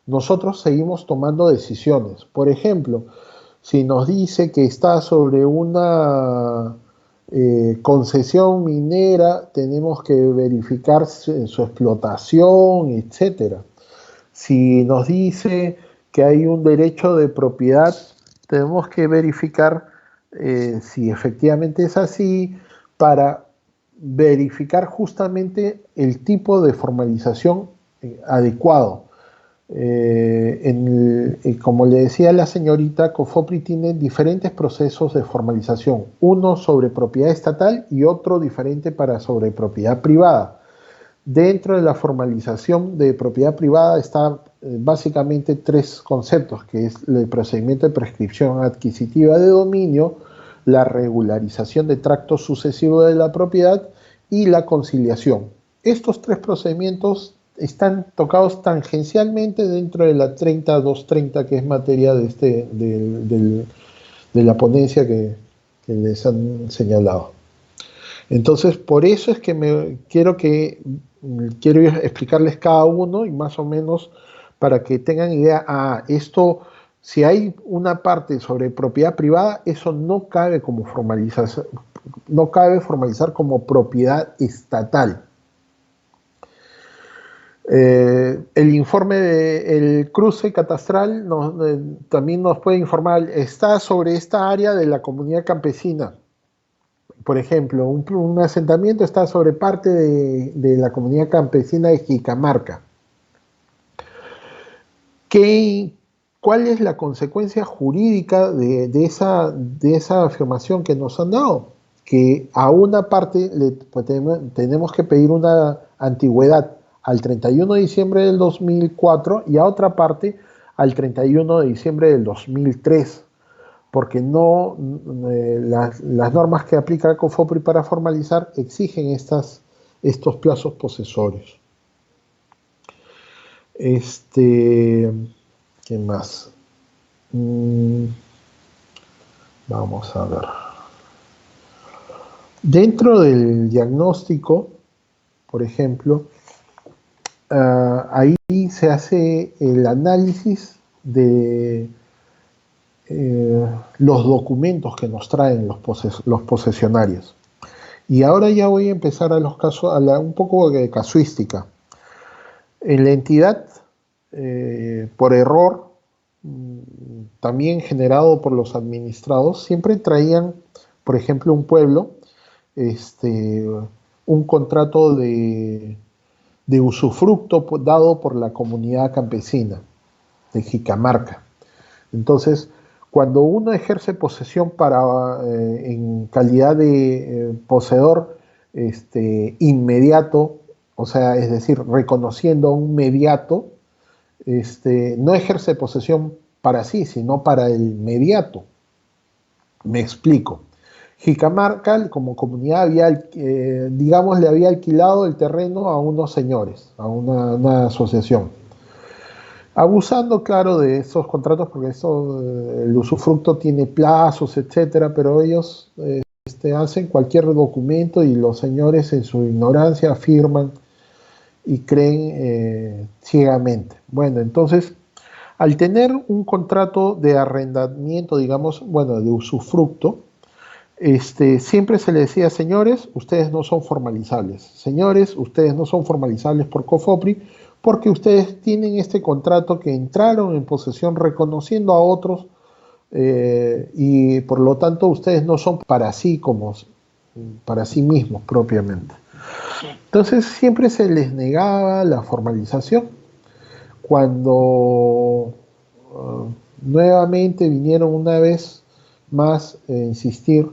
nosotros seguimos tomando decisiones. Por ejemplo, si nos dice que está sobre una concesión minera, tenemos que verificar su explotación, etc. Si nos dice que hay un derecho de propiedad, tenemos que verificar si efectivamente es así, para verificar justamente el tipo de formalización adecuado. Como le decía la señorita, COFOPRI tiene diferentes procesos de formalización, uno sobre propiedad estatal y otro diferente para sobre propiedad privada. Dentro de la formalización de propiedad privada está básicamente tres conceptos, que es el procedimiento de prescripción adquisitiva de dominio, la regularización de tracto sucesivo de la propiedad y la conciliación. Estos tres procedimientos están tocados tangencialmente dentro de la 3230, que es materia de la ponencia que les han señalado. Entonces, por eso es que quiero explicarles cada uno y más o menos para que tengan idea, esto si hay una parte sobre propiedad privada, eso no cabe como formalización, no cabe formalizar como propiedad estatal. El informe del cruce catastral también nos puede informar, está sobre esta área de la comunidad campesina. Por ejemplo, un asentamiento está sobre parte de la comunidad campesina de Jicamarca. ¿Cuál es la consecuencia jurídica de esa afirmación que nos han dado? Que a una parte tenemos que pedir una antigüedad al 31 de diciembre del 2004 y a otra parte al 31 de diciembre del 2003, porque las normas que aplica el COFOPRI para formalizar exigen estos plazos posesorios. ¿Qué más? Vamos a ver. Dentro del diagnóstico, por ejemplo, ahí se hace el análisis de los documentos que nos traen los posesionarios. Y ahora ya voy a empezar a los casos, un poco de casuística. En la entidad, por error, también generado por los administrados, siempre traían, por ejemplo, un pueblo, un contrato de usufructo dado por la comunidad campesina de Jicamarca. Entonces, cuando uno ejerce posesión en calidad de poseedor inmediato, o sea, es decir, reconociendo a un mediato, no ejerce posesión para sí, sino para el mediato. Me explico. Jicamarca, como comunidad, le había alquilado el terreno a unos señores, a una asociación. Abusando, claro, de esos contratos, porque el usufructo tiene plazos, etcétera, pero ellos hacen cualquier documento y los señores en su ignorancia firman y creen ciegamente. Bueno, entonces, al tener un contrato de arrendamiento, digamos, de usufructo, siempre se le decía, señores, ustedes no son formalizables. Señores, ustedes no son formalizables por COFOPRI porque ustedes tienen este contrato que entraron en posesión reconociendo a otros y por lo tanto ustedes no son para sí mismos propiamente. Entonces siempre se les negaba la formalización. Cuando nuevamente vinieron una vez más a insistir,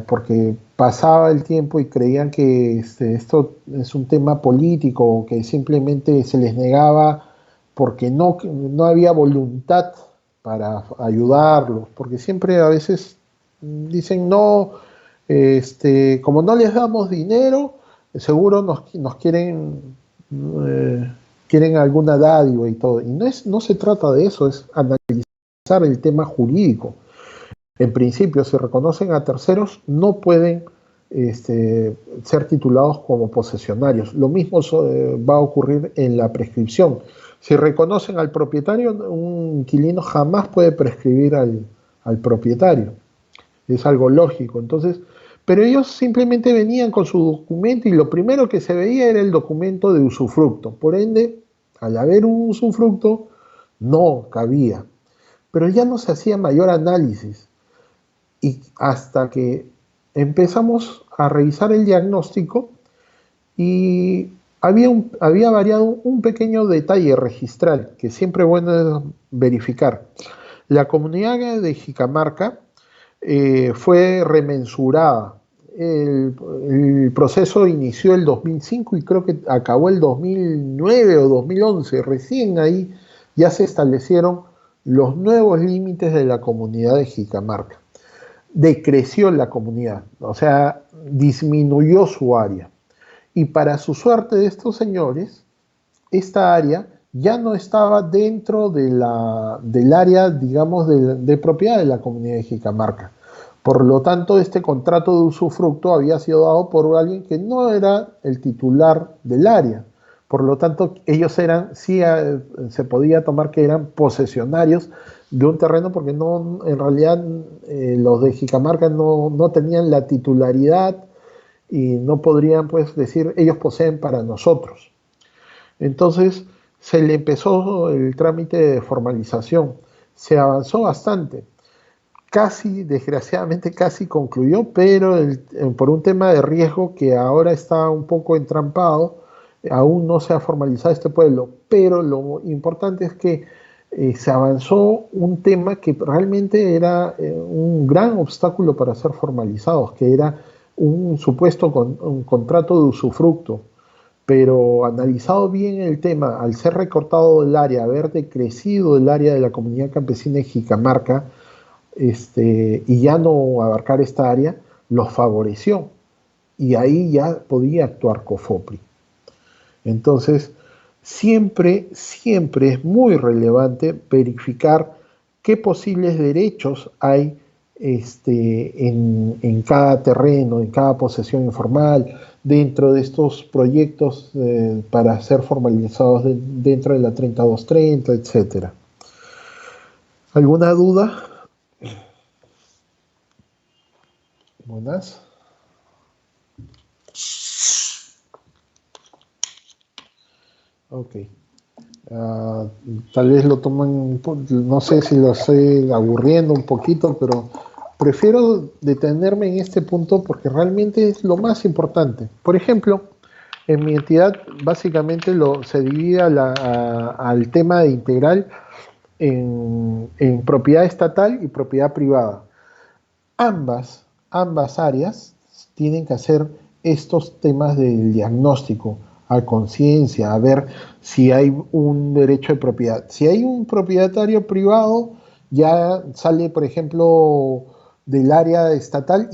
porque pasaba el tiempo y creían que esto es un tema político, que simplemente se les negaba porque no había voluntad para ayudarlos, porque siempre a veces dicen no, como no les damos dinero, seguro nos quieren alguna dádiva y todo, y no se trata de eso, es analizar el tema jurídico. En principio, si reconocen a terceros, no pueden ser titulados como posesionarios. Lo mismo va a ocurrir en la prescripción. Si reconocen al propietario, un inquilino jamás puede prescribir al propietario. Es algo lógico. Entonces, pero ellos simplemente venían con su documento y lo primero que se veía era el documento de usufructo. Por ende, al haber un usufructo, no cabía. Pero ya no se hacía mayor análisis. Y hasta que empezamos a revisar el diagnóstico y había variado un pequeño detalle registral que siempre es bueno verificar. La comunidad de Jicamarca fue remensurada. El proceso inició el 2005 y creo que acabó el 2009 o 2011. Recién ahí ya se establecieron los nuevos límites de la comunidad de Jicamarca. Decreció la comunidad, o sea, disminuyó su área. Y para su suerte de estos señores, esta área ya no estaba dentro del área, digamos, de propiedad de la comunidad de Jicamarca. Por lo tanto, este contrato de usufructo había sido dado por alguien que no era el titular del área. Por lo tanto, ellos eran, sí se podía tomar que eran posesionarios de un terreno porque no, en realidad los de Jicamarca no tenían la titularidad y no podrían pues decir ellos poseen para nosotros. Entonces se le empezó el trámite de formalización, se avanzó bastante, casi, desgraciadamente casi concluyó, pero por un tema de riesgo que ahora está un poco entrampado, aún no se ha formalizado este pueblo, pero lo importante es que se avanzó un tema que realmente era un gran obstáculo para ser formalizados, que era un supuesto un contrato de usufructo. Pero analizado bien el tema, al ser recortado el área, haber decrecido el área de la comunidad campesina de Jicamarca, y ya no abarcar esta área, los favoreció. Y ahí ya podía actuar COFOPRI. Entonces, siempre es muy relevante verificar qué posibles derechos hay en cada terreno, en cada posesión informal, dentro de estos proyectos para ser formalizados dentro de la 3230, etcétera. ¿Alguna duda? Buenas. Ok. Tal vez lo toman, no sé si lo estoy aburriendo un poquito, pero prefiero detenerme en este punto porque realmente es lo más importante. Por ejemplo, en mi entidad básicamente se divide al tema de integral en propiedad estatal y propiedad privada. Ambas áreas tienen que hacer estos temas del diagnóstico a conciencia, a ver si hay un derecho de propiedad. Si hay un propietario privado, ya sale, por ejemplo, del área estatal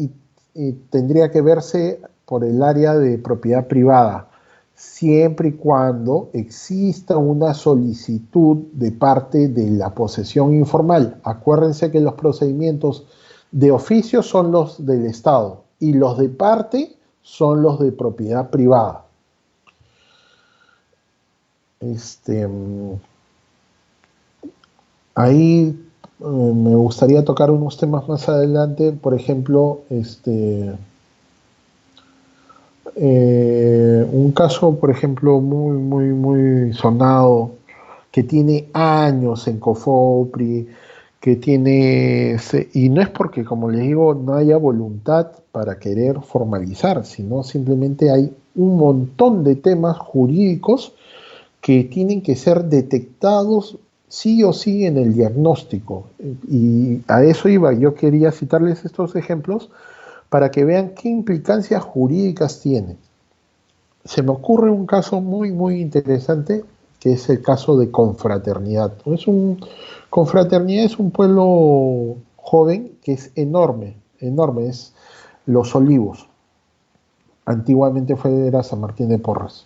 y tendría que verse por el área de propiedad privada, siempre y cuando exista una solicitud de parte de la posesión informal. Acuérdense que los procedimientos de oficio son los del Estado y los de parte son los de propiedad privada. Ahí me gustaría tocar unos temas más adelante, por ejemplo, un caso, por ejemplo, muy sonado, que tiene años en COFOPRI, que tiene, y no es porque, como les digo, no haya voluntad para querer formalizar, sino simplemente hay un montón de temas jurídicos que tienen que ser detectados sí o sí en el diagnóstico. Y a eso iba, yo quería citarles estos ejemplos para que vean qué implicancias jurídicas tiene. Se me ocurre un caso muy interesante, que es el caso de Confraternidad. Confraternidad es un pueblo joven que es enorme, es Los Olivos. Antiguamente era San Martín de Porres.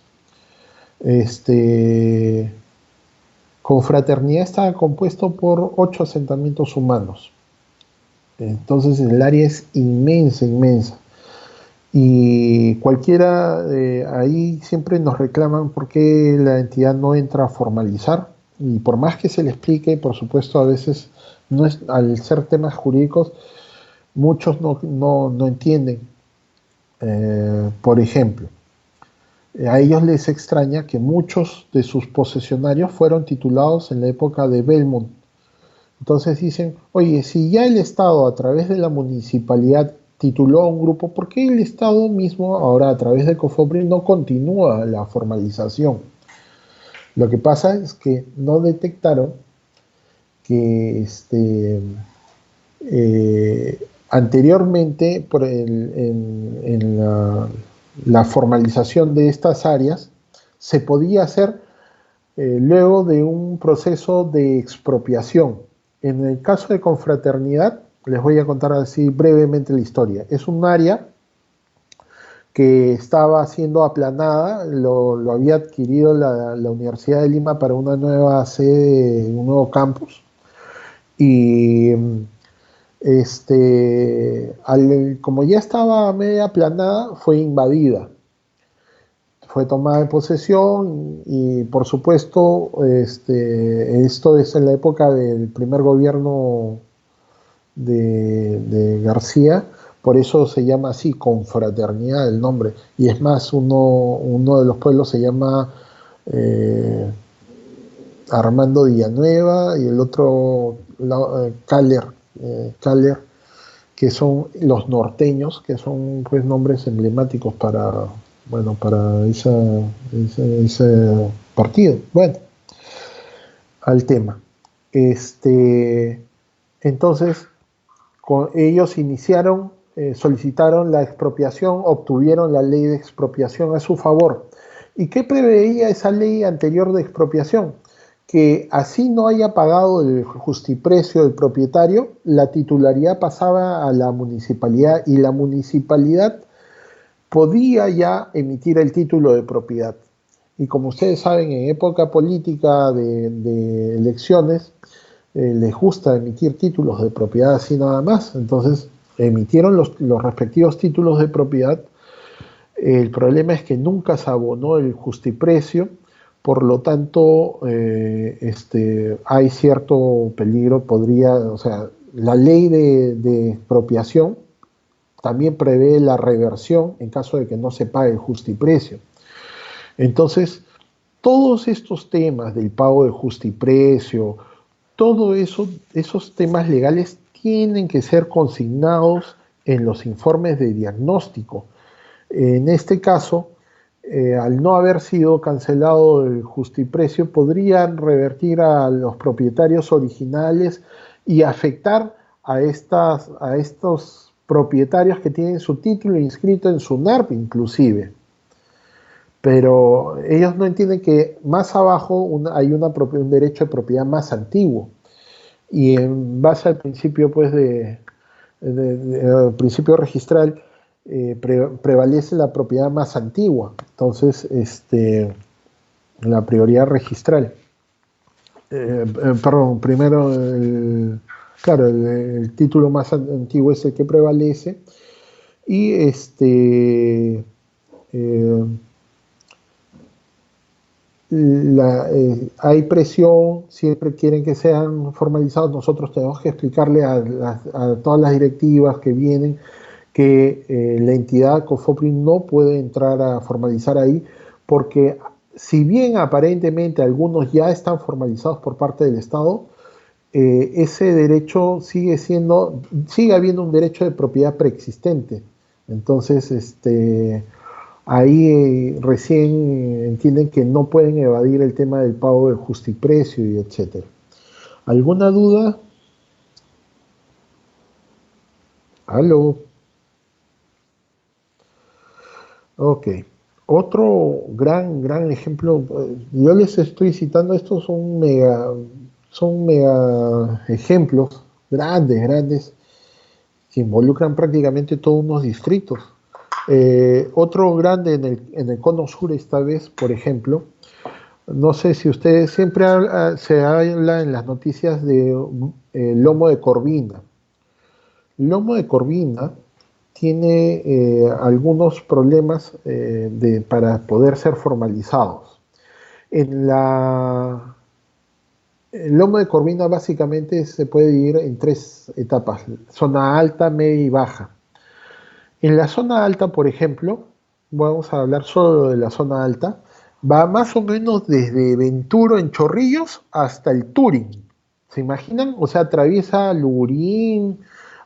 Confraternidad está compuesto por 8 asentamientos humanos. Entonces el área es inmensa. Y cualquiera, ahí siempre nos reclaman por qué la entidad no entra a formalizar. Y por más que se le explique, por supuesto, a veces, al ser temas jurídicos, muchos no entienden. Por ejemplo, a ellos les extraña que muchos de sus posesionarios fueron titulados en la época de Belmont. Entonces dicen, oye, si ya el Estado a través de la municipalidad tituló a un grupo, ¿por qué el Estado mismo ahora a través de COFOPRI no continúa la formalización? Lo que pasa es que no detectaron que anteriormente en la formalización de estas áreas se podía hacer luego de un proceso de expropiación. En el caso de Confraternidad, les voy a contar así brevemente la historia. Es un área que estaba siendo aplanada, lo había adquirido la Universidad de Lima para una nueva sede, un nuevo campus, y como ya estaba media aplanada, fue invadida. fue tomada en posesión y por supuesto esto es en la época del primer gobierno de García, por eso se llama así, Confraternidad el nombre, y es más, uno de los pueblos se llama Armando Villanueva y el otro Caller, que son los norteños, que son pues nombres emblemáticos para, bueno, para ese partido. Bueno, al tema. Entonces, ellos iniciaron, solicitaron la expropiación, obtuvieron la ley de expropiación a su favor. ¿Y qué preveía esa ley anterior de expropiación? Que así no haya pagado el justiprecio del propietario, la titularidad pasaba a la municipalidad y la municipalidad podía ya emitir el título de propiedad. Y como ustedes saben, en época política de elecciones, les gusta emitir títulos de propiedad así nada más. Entonces, emitieron los respectivos títulos de propiedad. El problema es que nunca se abonó el justiprecio, por lo tanto, hay cierto peligro, o sea, la ley de expropiación también prevé la reversión en caso de que no se pague el justiprecio. Entonces, todos estos temas del pago de justiprecio, todo eso, esos temas legales tienen que ser consignados en los informes de diagnóstico. En este caso, al no haber sido cancelado el justiprecio, podrían revertir a los propietarios originales y afectar a estos propietarios que tienen su título inscrito en SUNARP inclusive. Pero ellos no entienden que más abajo hay un derecho de propiedad más antiguo. Y en base al principio pues, principio registral, prevalece la propiedad más antigua. Entonces, la prioridad registral. Primero, el título más antiguo es el que prevalece. Y hay presión, siempre quieren que sean formalizados. Nosotros tenemos que explicarle a todas las directivas que vienen que la entidad COFOPRI no puede entrar a formalizar ahí, porque si bien aparentemente algunos ya están formalizados por parte del Estado, ese derecho sigue habiendo un derecho de propiedad preexistente. Entonces, ahí recién entienden que no pueden evadir el tema del pago del justiprecio y etcétera. ¿Alguna duda? ¿Aló? Ok. Otro gran ejemplo, yo les estoy citando, estos son mega ejemplos, grandes, que involucran prácticamente todos unos distritos. Otro grande en el cono sur esta vez, por ejemplo, no sé si ustedes siempre se habla en las noticias de lomo de Corvina. Lomo de Corvina tiene algunos problemas para poder ser formalizados. El lomo de Corvina básicamente se puede dividir en 3 etapas: zona alta, media y baja. En la zona alta, por ejemplo, vamos a hablar solo de la zona alta, va más o menos desde Venturo en Chorrillos hasta el Turing. ¿Se imaginan? O sea, atraviesa Lurín,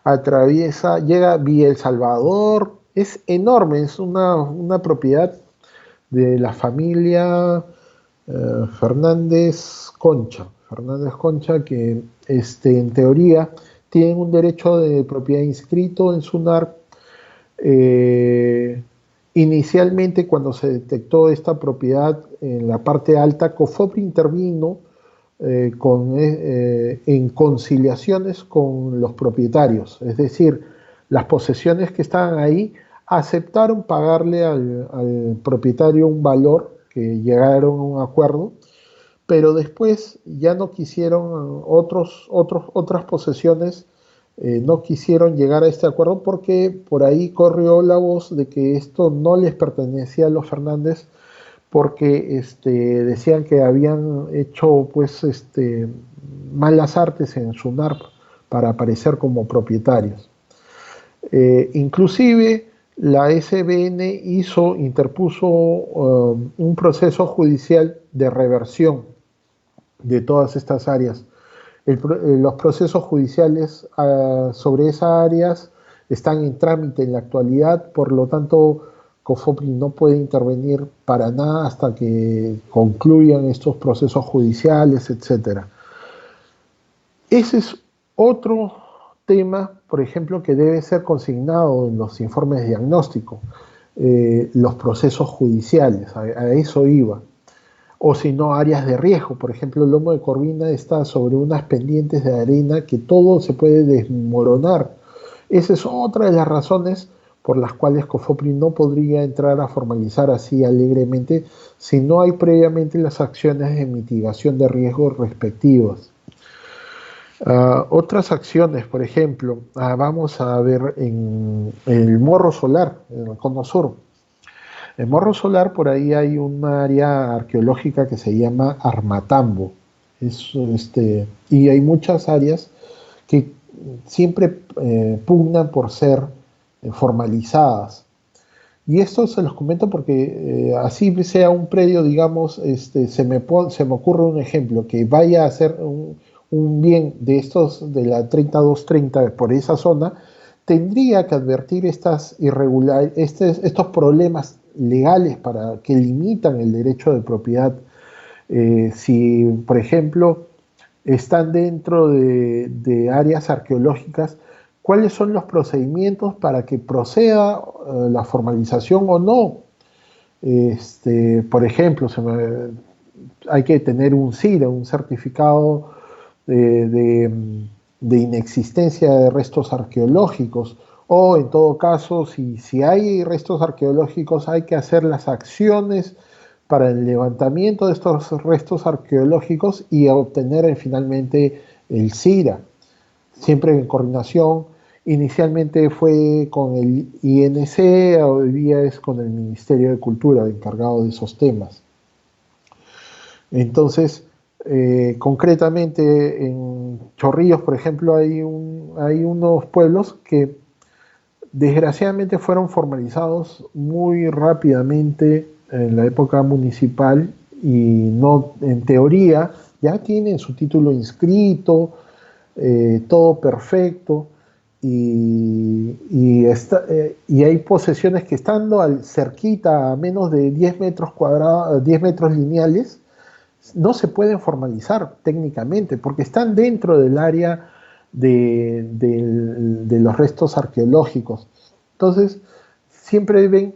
llega a Villa El Salvador, es enorme, es una propiedad de la familia Fernández Concha, que en teoría tienen un derecho de propiedad inscrito en SUNARP. Inicialmente, cuando se detectó esta propiedad en la parte alta, COFOPRI intervino en conciliaciones con los propietarios, es decir, las posesiones que estaban ahí aceptaron pagarle al propietario un valor, que llegaron a un acuerdo, pero después ya no quisieron otras posesiones, no quisieron llegar a este acuerdo porque por ahí corrió la voz de que esto no les pertenecía a los Fernández, porque decían que habían hecho pues malas artes en SUNARP para aparecer como propietarios. Inclusive la SBN interpuso un proceso judicial de reversión de todas estas áreas. Los procesos judiciales sobre esas áreas están en trámite en la actualidad, por lo tanto COFOPRI no puede intervenir para nada hasta que concluyan estos procesos judiciales, etc. Ese es otro tema, por ejemplo, que debe ser consignado en los informes de diagnóstico, los procesos judiciales, a eso iba. O si no, áreas de riesgo. Por ejemplo, el lomo de Corvina está sobre unas pendientes de arena que todo se puede desmoronar. Esa es otra de las razones por las cuales COFOPRI no podría entrar a formalizar así alegremente si no hay previamente las acciones de mitigación de riesgos respectivas. Otras acciones, por ejemplo, vamos a ver en el Morro Solar, en el Cono Sur. En Morro Solar, por ahí hay un área arqueológica que se llama Armatambo. Y hay muchas áreas que siempre pugnan por ser formalizadas. Y esto se los comento porque así sea un predio, digamos, se me ocurre un ejemplo, que vaya a ser un bien de estos de la 3230 por esa zona, tendría que advertir estos problemas legales que limitan el derecho de propiedad. Si, por ejemplo, están dentro de áreas arqueológicas, ¿cuáles son los procedimientos para que proceda la formalización o no? Por ejemplo, hay que tener un CIRA, un certificado de inexistencia de restos arqueológicos, o en todo caso, si hay restos arqueológicos, hay que hacer las acciones para el levantamiento de estos restos arqueológicos y obtener finalmente el CIRA, siempre en coordinación. Inicialmente fue con el INC, hoy día es con el Ministerio de Cultura, encargado de esos temas. Entonces, concretamente en Chorrillos, por ejemplo, hay unos pueblos que desgraciadamente fueron formalizados muy rápidamente en la época municipal y no, en teoría ya tienen su título inscrito, todo perfecto, y hay posesiones que estando cerquita a menos de 10 metros cuadrados, 10 metros lineales, no se pueden formalizar técnicamente porque están dentro del área de los restos arqueológicos. Entonces, siempre ven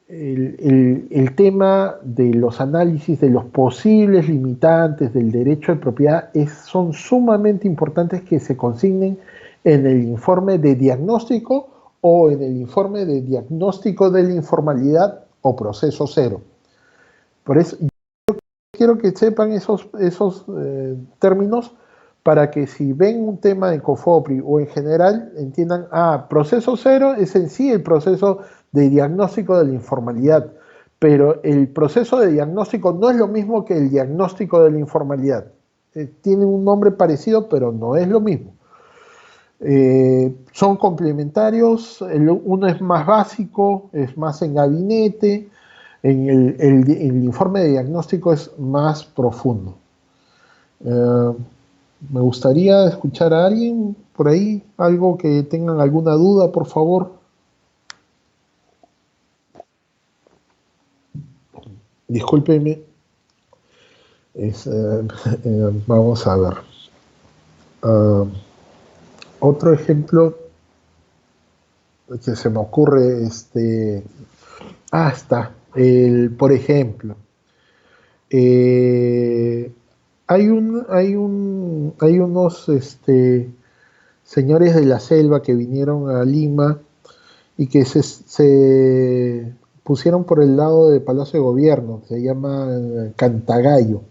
el tema de los análisis de los posibles limitantes del derecho de propiedad son sumamente importantes que se consignen en el informe de diagnóstico o en el informe de diagnóstico de la informalidad o proceso cero. Por eso quiero que sepan esos términos para que si ven un tema de COFOPRI o en general entiendan, proceso cero es en sí el proceso de diagnóstico de la informalidad, pero el proceso de diagnóstico no es lo mismo que el diagnóstico de la informalidad. Tiene un nombre parecido, pero no es lo mismo. Son complementarios, uno es más básico, es más en gabinete, el informe de diagnóstico es más profundo. Me gustaría escuchar a alguien por ahí, algo que tengan alguna duda, por favor. Discúlpenme. Vamos a ver. Otro ejemplo que se me ocurre, está. Por ejemplo, hay unos señores de la selva que vinieron a Lima y que se pusieron por el lado del Palacio de Gobierno, se llama Cantagallo.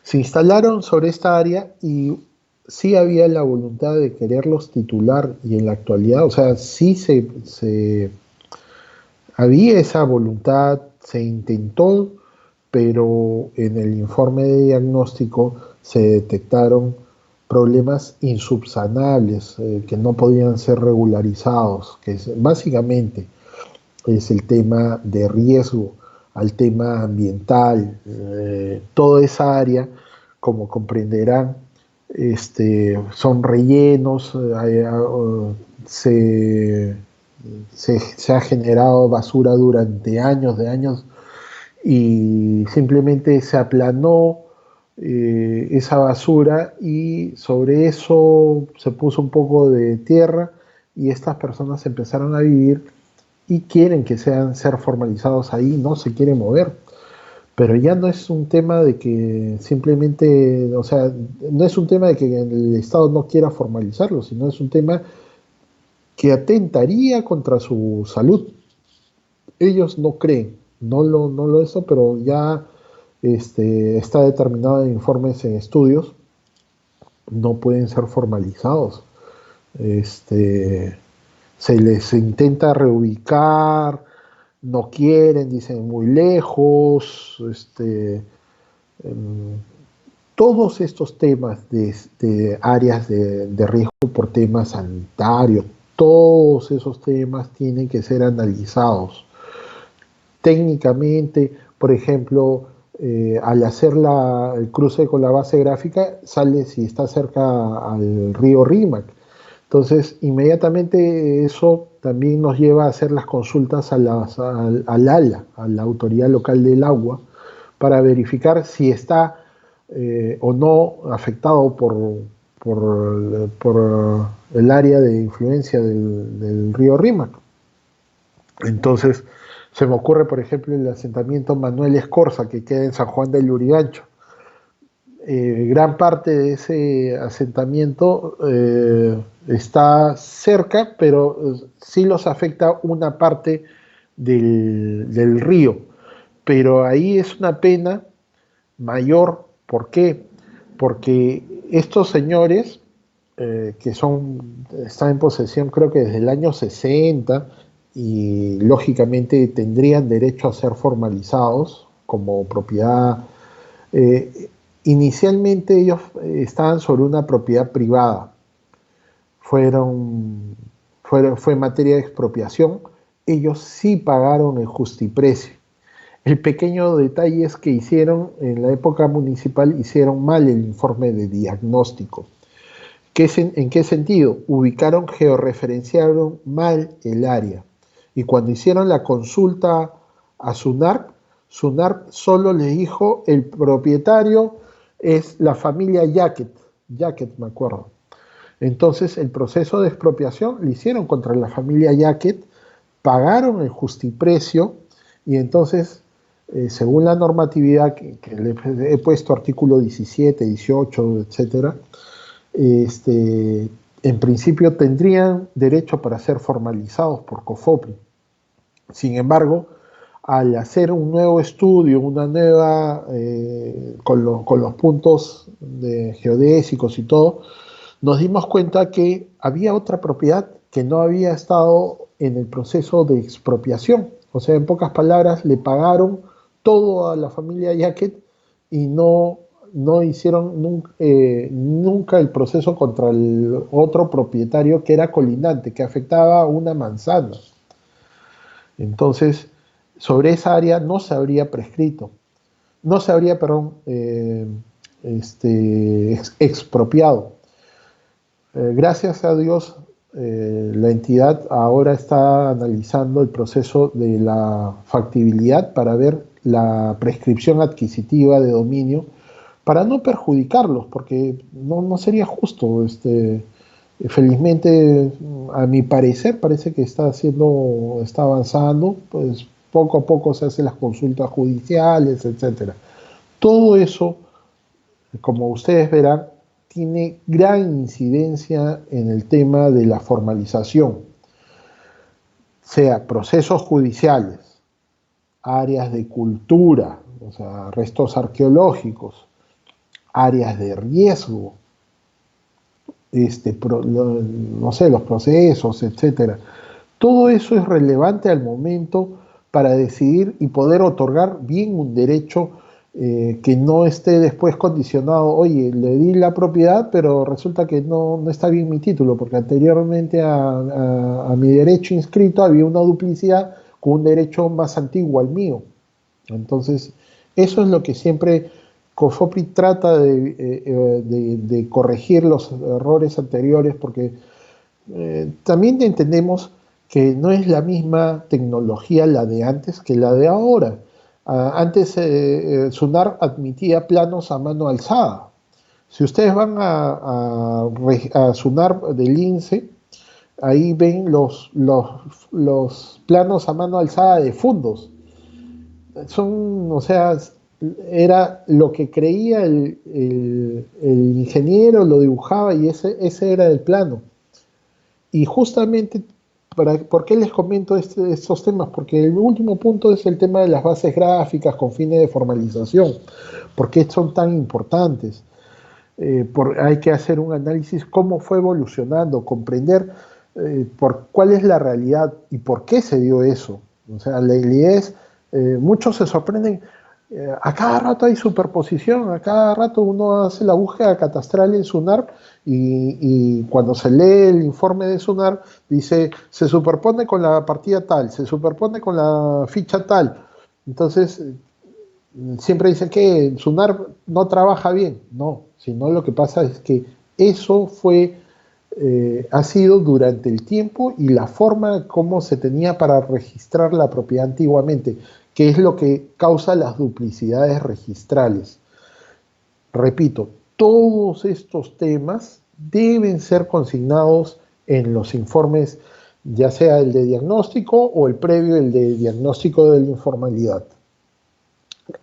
Se instalaron sobre esta área y sí había la voluntad de quererlos titular, y en la actualidad, o sea, sí había esa voluntad, se intentó, pero en el informe de diagnóstico se detectaron problemas insubsanables que no podían ser regularizados, que básicamente es el tema de riesgo, al tema ambiental, toda esa área, como comprenderán, son rellenos, se, se ha generado basura durante años de años y simplemente se aplanó esa basura y sobre eso se puso un poco de tierra y estas personas empezaron a vivir y quieren que ser formalizados ahí, no se quieren mover. Pero ya no es un tema de que simplemente, o sea, no es un tema de que el Estado no quiera formalizarlo, sino es un tema que atentaría contra su salud. Ellos no creen, no lo eso, pero ya está determinado en informes, en estudios, no pueden ser formalizados. Este, Se les intenta reubicar, no quieren, dicen muy lejos, em, todos estos temas de áreas de riesgo por temas sanitarios, todos esos temas tienen que ser analizados técnicamente. Por ejemplo, al hacer el cruce con la base gráfica, sale si está cerca al río Rímac. Entonces, inmediatamente eso también nos lleva a hacer las consultas al ALA, a la Autoridad Local del Agua, para verificar si está o no afectado por el área de influencia del río Rímac. Entonces, se me ocurre, por ejemplo, el asentamiento Manuel Escorza, que queda en San Juan del Lurigancho. Gran parte de ese asentamiento está cerca, pero sí los afecta una parte del río. Pero ahí es una pena mayor. ¿Por qué? Porque estos señores, que están en posesión creo que desde el año 60 y lógicamente tendrían derecho a ser formalizados como propiedad. Inicialmente ellos estaban sobre una propiedad privada, fue materia de expropiación, ellos sí pagaron el justiprecio. El pequeño detalle es que hicieron, en la época municipal, hicieron mal el informe de diagnóstico. ¿En qué sentido? Georreferenciaron mal el área. Y cuando hicieron la consulta a SUNARC solo les dijo el propietario es la familia Yaquet me acuerdo. Entonces el proceso de expropiación lo hicieron contra la familia Yaquet, pagaron el justiprecio y entonces, según la normatividad que le he puesto artículo 17, 18, etcétera, en principio tendrían derecho para ser formalizados por COFOPRI. Sin embargo, al hacer un nuevo estudio, una nueva, con los puntos geodésicos y todo, nos dimos cuenta que había otra propiedad que no había estado en el proceso de expropiación. O sea, en pocas palabras, le pagaron todo a la familia Yaquet y no hicieron nunca el proceso contra el otro propietario que era colindante, que afectaba una manzana. Entonces, sobre esa área no se habría prescrito, no se habría, perdón, expropiado. Gracias a Dios, la entidad ahora está analizando el proceso de la factibilidad para ver la prescripción adquisitiva de dominio para no perjudicarlos, porque no sería justo. Felizmente, a mi parecer, parece que está avanzando, pues poco a poco se hacen las consultas judiciales, etcétera. Todo eso, como ustedes verán, tiene gran incidencia en el tema de la formalización, sea procesos judiciales, áreas de cultura, o sea, restos arqueológicos, áreas de riesgo, no sé, los procesos, etcétera. Todo eso es relevante al momento para decidir y poder otorgar bien un derecho que no esté después condicionado, oye, le di la propiedad, pero resulta que no está bien mi título, porque anteriormente a mi derecho inscrito había una duplicidad con un derecho más antiguo al mío. Entonces, eso es lo que siempre COFOPRI trata de corregir los errores anteriores, porque también entendemos que no es la misma tecnología la de antes que la de ahora. Antes SUNAR admitía planos a mano alzada. Si ustedes van a SUNAR del INSE, ahí ven los planos a mano alzada de fondos. O sea, era lo que creía el ingeniero, lo dibujaba y ese era el plano. Y justamente, ¿por qué les comento estos temas? Porque el último punto es el tema de las bases gráficas con fines de formalización. ¿Por qué son tan importantes? Hay que hacer un análisis cómo fue evolucionando, comprender cuál es la realidad y por qué se dio eso. O sea, la idea es, muchos se sorprenden, a cada rato hay superposición, a cada rato uno hace la búsqueda catastral en SUNAR y cuando se lee el informe de SUNAR dice, se superpone con la partida tal, se superpone con la ficha tal. Entonces, siempre dicen que SUNAR no trabaja bien. No, sino lo que pasa es que eso ha sido durante el tiempo y la forma como se tenía para registrar la propiedad antiguamente, que es lo que causa las duplicidades registrales. Repito, todos estos temas deben ser consignados en los informes, ya sea el de diagnóstico o el previo, el de diagnóstico de la informalidad.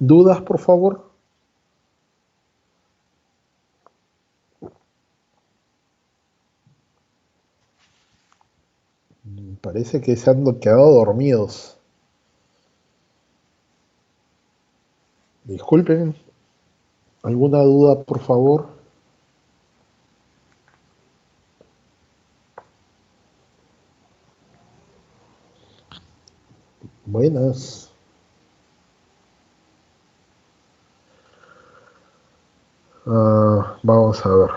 ¿Dudas, por favor? Parece que se han quedado dormidos. Disculpen. ¿Alguna duda, por favor? Buenas. Vamos a ver.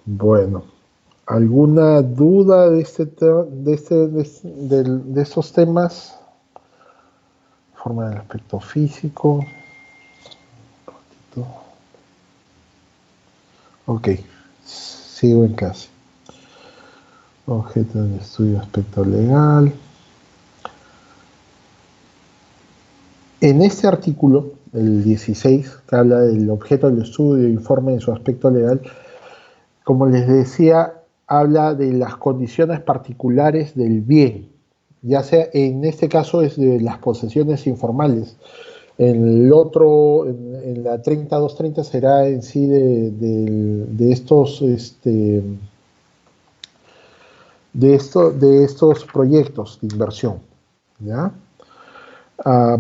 Bueno. ¿Alguna duda de estos temas? Forma del aspecto físico. Ok, sigo en clase. Objeto de estudio, aspecto legal. En este artículo, el 16, que habla del objeto del estudio, informe de su aspecto legal, como les decía, habla de las condiciones particulares del bien, ya sea, en este caso es de las posesiones informales. En el otro, en la 3230 será en sí de estos proyectos de inversión, ¿ya?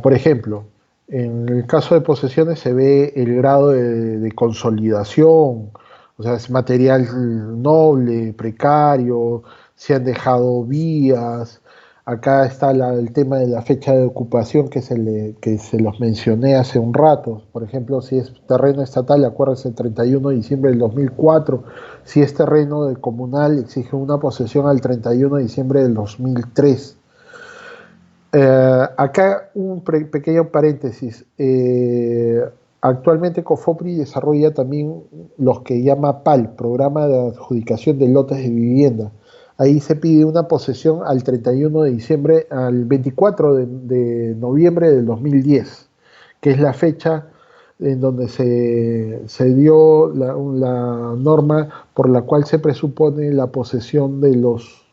Por ejemplo, en el caso de posesiones se ve el grado de consolidación, o sea, es material noble, precario, se han dejado vías. Acá está el tema de la fecha de ocupación que se los mencioné hace un rato. Por ejemplo, si es terreno estatal, acuérdense, el 31 de diciembre del 2004. Si es terreno de comunal, exige una posesión al 31 de diciembre del 2003. Acá un pequeño paréntesis. Actualmente COFOPRI desarrolla también los que llama PAL, Programa de Adjudicación de Lotes de Vivienda. Ahí se pide una posesión al 31 de diciembre, al 24 de noviembre del 2010, que es la fecha en donde se dio la norma por la cual se presupone la posesión de los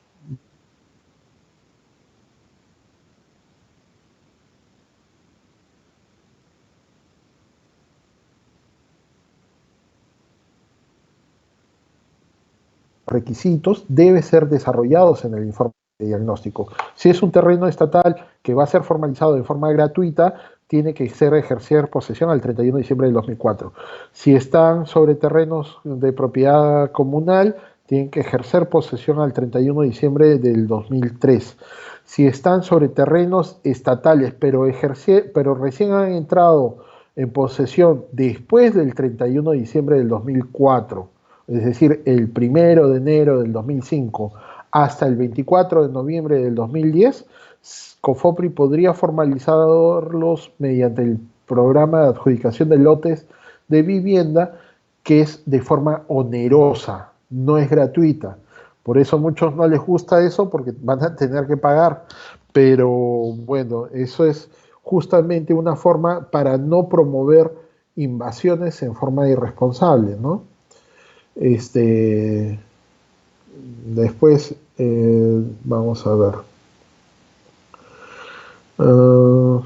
requisitos debe ser desarrollados en el informe de diagnóstico. Si es un terreno estatal que va a ser formalizado de forma gratuita, tiene que ejercer posesión al 31 de diciembre del 2004. Si están sobre terrenos de propiedad comunal, tienen que ejercer posesión al 31 de diciembre del 2003. Si están sobre terrenos estatales, pero recién han entrado en posesión después del 31 de diciembre del 2004, es decir, el 1 de enero del 2005 hasta el 24 de noviembre del 2010, COFOPRI podría formalizarlos mediante el programa de adjudicación de lotes de vivienda, que es de forma onerosa, no es gratuita. Por eso a muchos no les gusta eso, porque van a tener que pagar. Pero bueno, eso es justamente una forma para no promover invasiones en forma irresponsable, ¿no? Este, después, vamos a ver. Uh,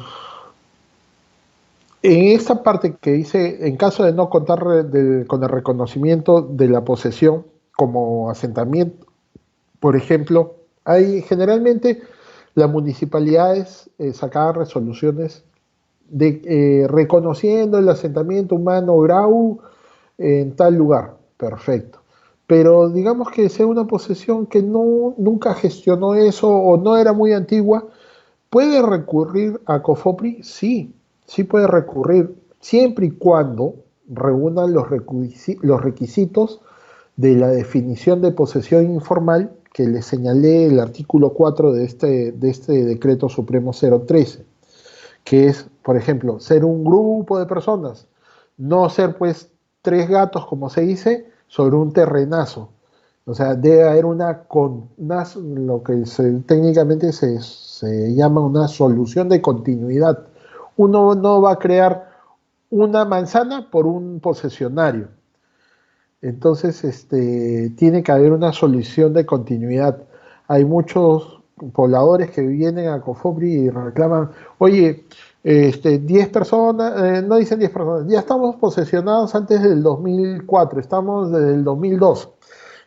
en esta parte que dice, en caso de no contar con el reconocimiento de la posesión como asentamiento, por ejemplo, hay generalmente las municipalidades sacaban resoluciones reconociendo el asentamiento humano Grau en tal lugar, perfecto. Pero digamos que sea una posesión que nunca gestionó eso o no era muy antigua, ¿puede recurrir a COFOPRI? Sí, sí puede recurrir, siempre y cuando reúnan los requisitos de la definición de posesión informal que le señalé el artículo 4 de este decreto supremo 013, que es, por ejemplo, ser un grupo de personas, no ser pues tres gatos, como se dice, sobre un terrenazo. O sea, debe haber lo que técnicamente se llama una solución de continuidad. Uno no va a crear una manzana por un posesionario. Entonces, tiene que haber una solución de continuidad. Hay muchos pobladores que vienen a COFOPRI y reclaman, oye, 10 personas, no dicen 10 personas, ya estamos posesionados antes del 2004, estamos desde el 2002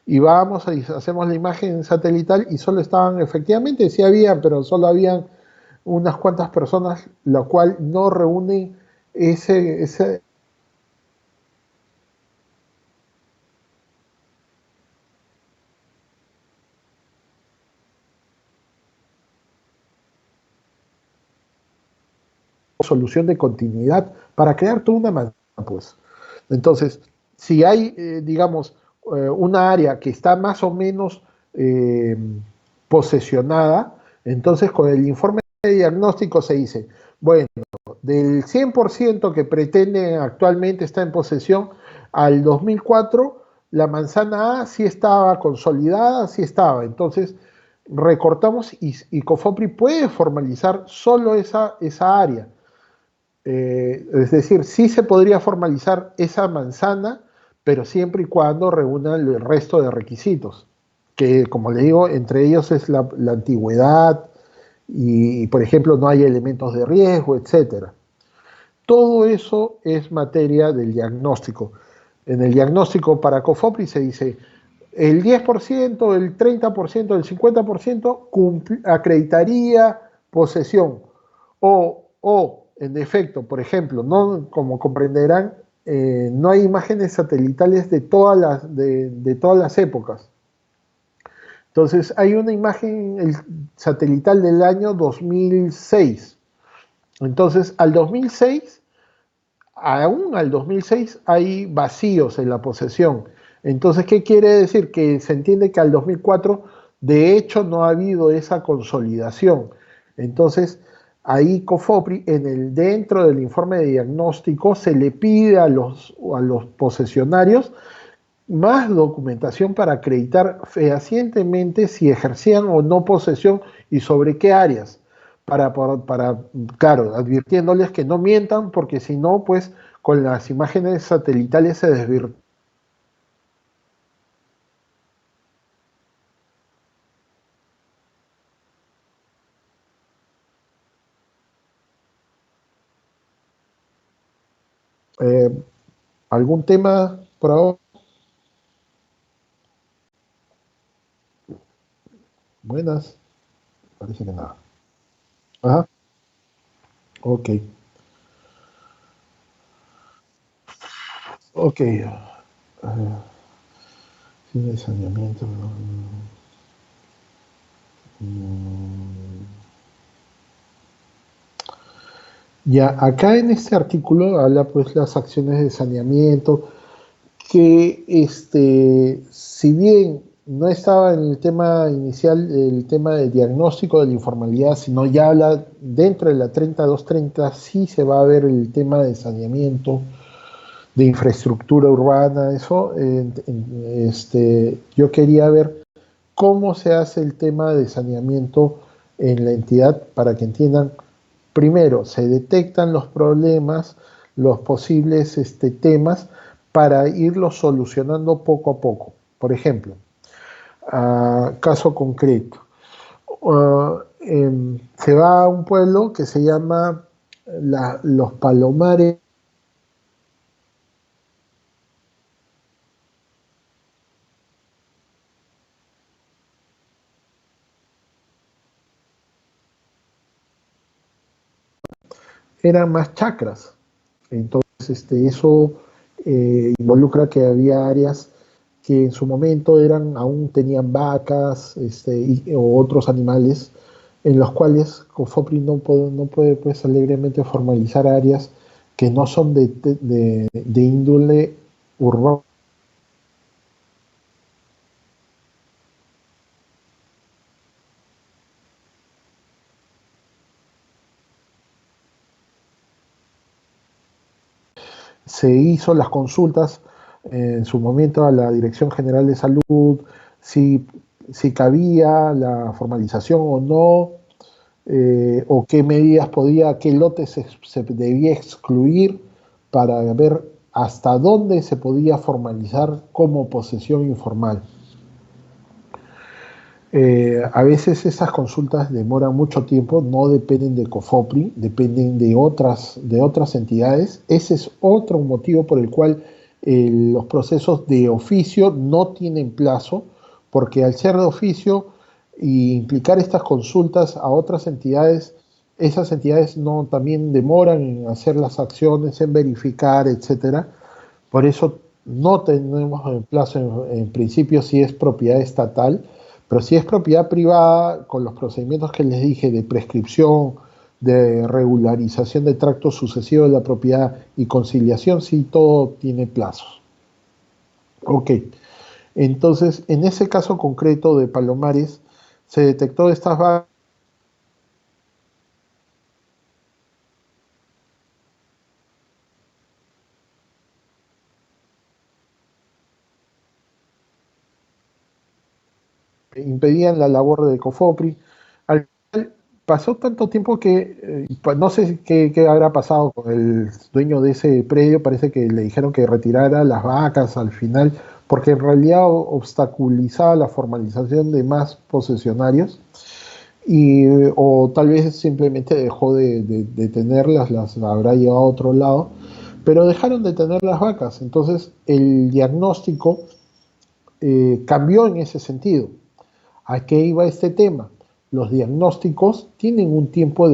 y vamos y hacemos la imagen satelital y solo estaban, efectivamente, sí habían, pero solo habían unas cuantas personas, lo cual no reúne ese solución de continuidad para crear toda una manzana, pues. Entonces, si hay, digamos, una área que está más o menos eh, posesionada, entonces con el informe de diagnóstico se dice, bueno, del 100% que pretende actualmente está en posesión, al 2004 la manzana A sí estaba consolidada, sí estaba. Entonces, recortamos y COFOPRI puede formalizar solo esa área. Es decir, sí se podría formalizar esa manzana, pero siempre y cuando reúna el resto de requisitos, que como le digo, entre ellos es la antigüedad y, por ejemplo, no hay elementos de riesgo, etcétera. Todo eso es materia del diagnóstico. En el diagnóstico para COFOPRI se dice el 10%, el 30%, el 50% acreditaría posesión. En defecto, por ejemplo, no, como comprenderán, no hay imágenes satelitales de todas las épocas. Entonces, hay una imagen satelital del año 2006. Entonces, aún al 2006 hay vacíos en la posesión. Entonces, ¿qué quiere decir? Que se entiende que al 2004 de hecho no ha habido esa consolidación. Entonces, ahí COFOPRI, dentro del informe de diagnóstico, se le pide a los posesionarios más documentación para acreditar fehacientemente si ejercían o no posesión y sobre qué áreas. Claro, advirtiéndoles que no mientan, porque si no, pues con las imágenes satelitales se desvirtúa. Eh, ¿Algún tema por ahora? Buenas. Parece que nada. Ajá, ok. Ok. Sí, de saneamiento. Mm. Ya, acá en este artículo habla pues las acciones de saneamiento, que si bien no estaba en el tema inicial, el tema de diagnóstico de la informalidad, sino ya habla dentro de la 3230, sí se va a ver el tema de saneamiento, de infraestructura urbana, eso. Yo quería ver cómo se hace el tema de saneamiento en la entidad para que entiendan. Primero, se detectan los problemas, los posibles temas, para irlos solucionando poco a poco. Por ejemplo, caso concreto, se va a un pueblo que se llama Los Palomares. Eran más chacras. Entonces, eso involucra que había áreas que en su momento aún tenían vacas, o otros animales, en los cuales COFOPRI no puede pues, alegremente formalizar áreas que no son de índole urbano. Se hizo las consultas en su momento a la Dirección General de Salud, si, si cabía la formalización o no, o qué medidas qué lotes se debía excluir para ver hasta dónde se podía formalizar como posesión informal. A veces esas consultas demoran mucho tiempo, no dependen de COFOPRI, dependen de otras entidades. Ese es otro motivo por el cual los procesos de oficio no tienen plazo, porque al ser de oficio e implicar estas consultas a otras entidades, esas entidades no también demoran en hacer las acciones, en verificar, etcétera. Por eso no tenemos en plazo en principio si es propiedad estatal, pero si es propiedad privada, con los procedimientos que les dije de prescripción, de regularización de tracto sucesivo de la propiedad y conciliación, sí todo tiene plazos. Ok, entonces en ese caso concreto de Palomares se detectó estas vacas que impedían la labor de COFOPRI. Al final pasó tanto tiempo que pues no sé qué habrá pasado con el dueño de ese predio, parece que le dijeron que retirara las vacas al final, porque en realidad obstaculizaba la formalización de más posesionarios, o tal vez simplemente dejó de tenerlas, las habrá llevado a otro lado, pero dejaron de tener las vacas. Entonces el diagnóstico cambió en ese sentido. ¿A qué iba este tema? Los diagnósticos tienen un tiempo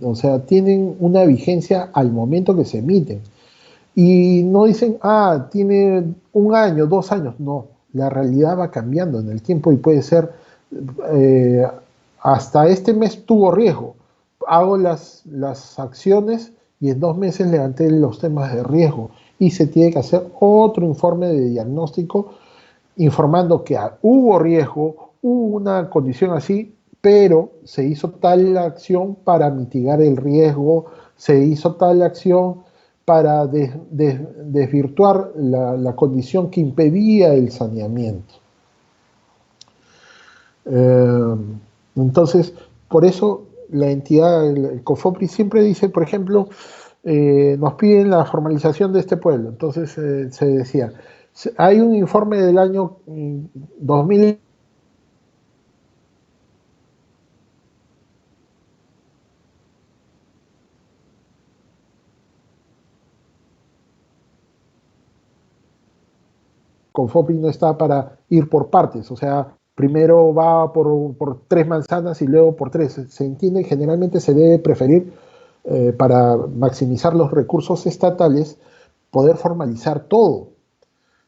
o sea, tienen una vigencia al momento que se emiten. Y no dicen, tiene 1 año, 2 años. No, la realidad va cambiando en el tiempo y puede ser, eh, hasta este mes tuvo riesgo. Hago las acciones y en 2 meses levanté los temas de riesgo. Y se tiene que hacer otro informe de diagnóstico informando que hubo riesgo, hubo una condición así, pero se hizo tal acción para mitigar el riesgo, se hizo tal acción para desvirtuar la condición que impedía el saneamiento. Eh, entonces, por eso la entidad, el COFOPRI siempre dice, por ejemplo, nos piden la formalización de este pueblo. Entonces se decía, hay un informe del año 2000 con FOPI no está para ir por partes, o sea, primero va por 3 manzanas y luego por 3. Se entiende, generalmente se debe preferir, para maximizar los recursos estatales, poder formalizar todo.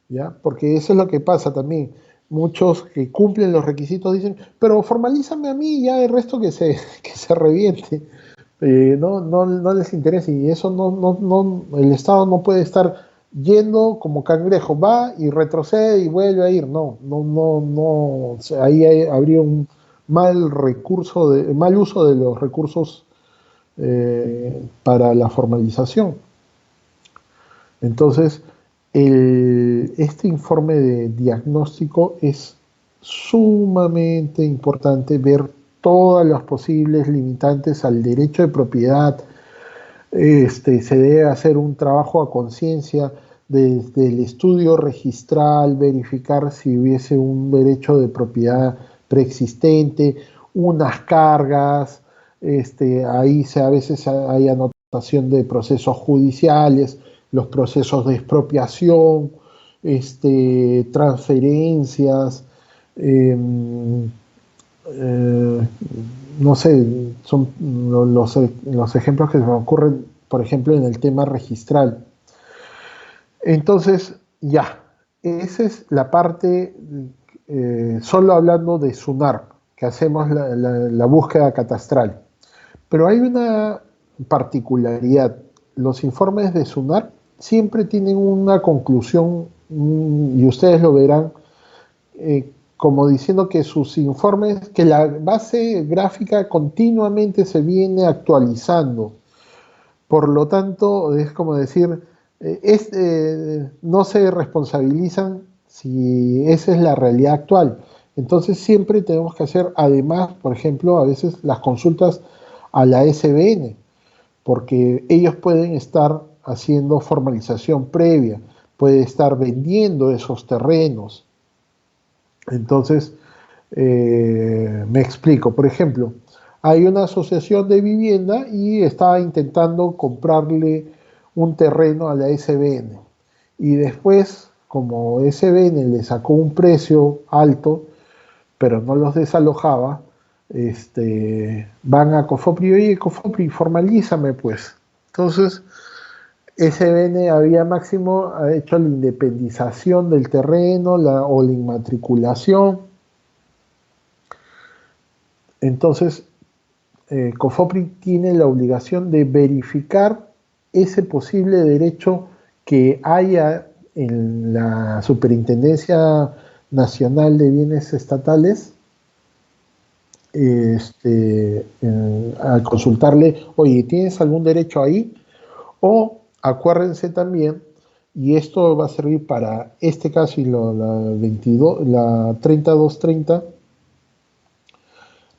¿ya? Porque eso es lo que pasa también. Muchos que cumplen los requisitos dicen, pero formalízame a mí, ya el resto que se reviente. No les interesa y eso el Estado no puede estar yendo como cangrejo, va y retrocede y vuelve a ir. No, o sea, habría un mal uso de los recursos para la formalización. Entonces, este informe de diagnóstico es sumamente importante ver todas las posibles limitantes al derecho de propiedad. Se debe hacer un trabajo a conciencia desde el estudio registral, verificar si hubiese un derecho de propiedad preexistente, unas cargas, a veces hay anotación de procesos judiciales, los procesos de expropiación, transferencias, eh, eh, no sé, son los ejemplos que se me ocurren, por ejemplo, en el tema registral. Entonces, ya, esa es la parte, solo hablando de SUNAR, que hacemos la búsqueda catastral. Pero hay una particularidad. Los informes de SUNAR siempre tienen una conclusión, y ustedes lo verán, como diciendo que sus informes, que la base gráfica continuamente se viene actualizando. Por lo tanto, es como decir, no se responsabilizan si esa es la realidad actual. Entonces siempre tenemos que hacer, además, por ejemplo, a veces las consultas a la SBN, porque ellos pueden estar haciendo formalización previa, puede estar vendiendo esos terrenos. Entonces, me explico. Por ejemplo, hay una asociación de vivienda y estaba intentando comprarle un terreno a la SBN. Y después, como SBN le sacó un precio alto, pero no los desalojaba, van a Cofopri, oye, Cofopri, formalízame pues. Entonces, SBN había máximo ha hecho la independización del terreno o la inmatriculación. Entonces, Cofopri tiene la obligación de verificar ese posible derecho que haya en la Superintendencia Nacional de Bienes Estatales, al consultarle, oye, ¿tienes algún derecho ahí? O acuérdense también, y esto va a servir para este caso y la 3230,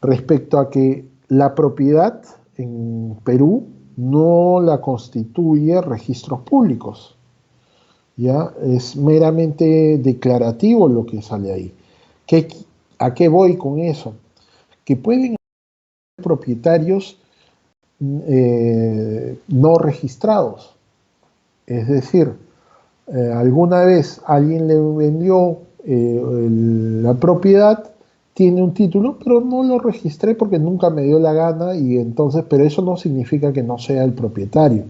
respecto a que la propiedad en Perú no la constituye registros públicos, ya es meramente declarativo lo que sale ahí. ¿A qué voy con eso? Que pueden haber propietarios no registrados, es decir, alguna vez alguien le vendió la propiedad, tiene un título, pero no lo registré porque nunca me dio la gana y entonces, pero eso no significa que no sea el propietario.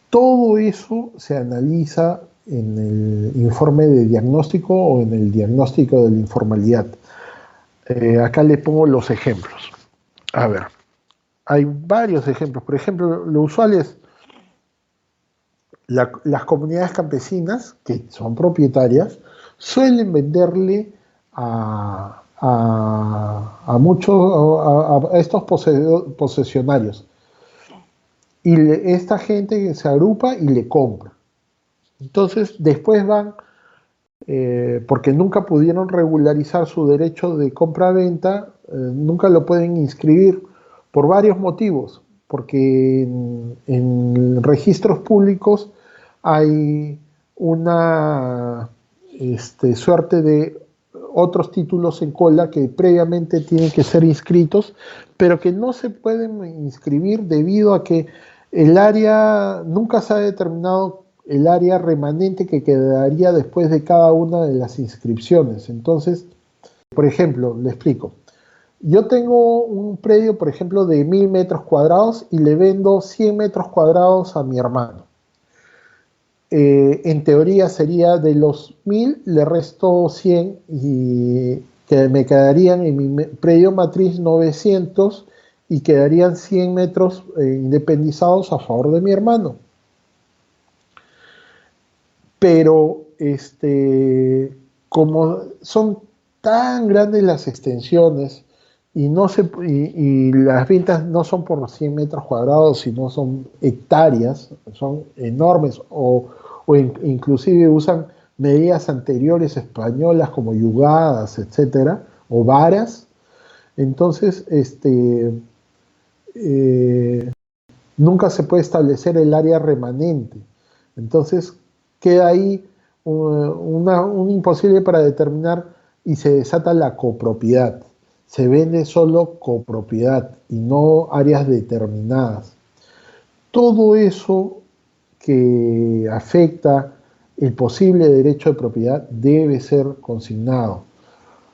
Todo eso se analiza en el informe de diagnóstico o en el diagnóstico de la informalidad. Acá le pongo los ejemplos. A ver, hay varios ejemplos. Por ejemplo, lo usual es las comunidades campesinas, que son propietarias, suelen venderle a muchos, a estos posesionarios. Y esta gente se agrupa y le compra. Entonces, después van, porque nunca pudieron regularizar su derecho de compra-venta, nunca lo pueden inscribir por varios motivos. Porque en registros públicos hay una suerte de otros títulos en cola que previamente tienen que ser inscritos, pero que no se pueden inscribir debido a que el área, nunca se ha determinado el área remanente que quedaría después de cada una de las inscripciones. Entonces, por ejemplo, le explico. Yo tengo un predio, por ejemplo, de 1000 metros cuadrados y le vendo 100 metros cuadrados a mi hermano. en teoría sería de los 1000, le resto 100 y que me quedarían en mi predio matriz 900 y quedarían 100 metros independizados a favor de mi hermano. Pero como son tan grandes las extensiones y las ventas no son por 100 metros cuadrados, sino son hectáreas, son enormes, inclusive usan medidas anteriores españolas como yugadas, etcétera, o varas. Entonces, nunca se puede establecer el área remanente. Entonces, queda ahí un imposible para determinar y se desata la copropiedad. Se vende solo copropiedad y no áreas determinadas. Todo eso que afecta el posible derecho de propiedad debe ser consignado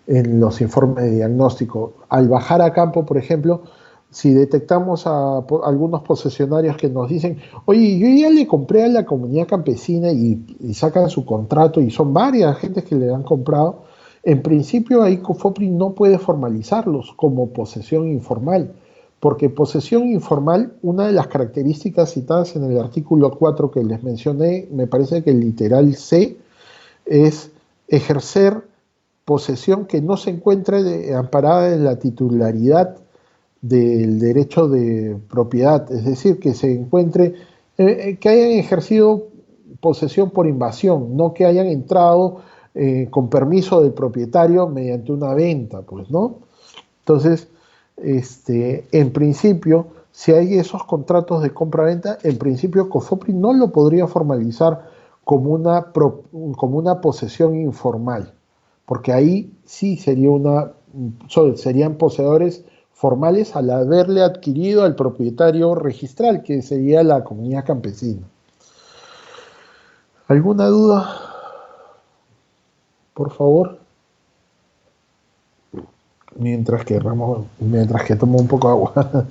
en los informes de diagnóstico. Al bajar a campo, por ejemplo, si detectamos a algunos posesionarios que nos dicen, oye, yo ya le compré a la comunidad campesina y sacan su contrato, y son varias gentes que le han comprado, en principio ahí COFOPRI no puede formalizarlos como posesión informal, porque posesión informal, una de las características citadas en el artículo 4 que les mencioné, me parece que el literal C, es ejercer posesión que no se encuentre amparada en la titularidad del derecho de propiedad, es decir, que se encuentre, que hayan ejercido posesión por invasión, no que hayan entrado con permiso del propietario mediante una venta, pues, ¿no? Entonces, en principio, si hay esos contratos de compra-venta, en principio COFOPRI no lo podría formalizar como una posesión informal, porque ahí sí serían poseedores formales al haberle adquirido al propietario registral, que sería la comunidad campesina. ¿Alguna duda? Por favor. Mientras que tomo un poco de agua.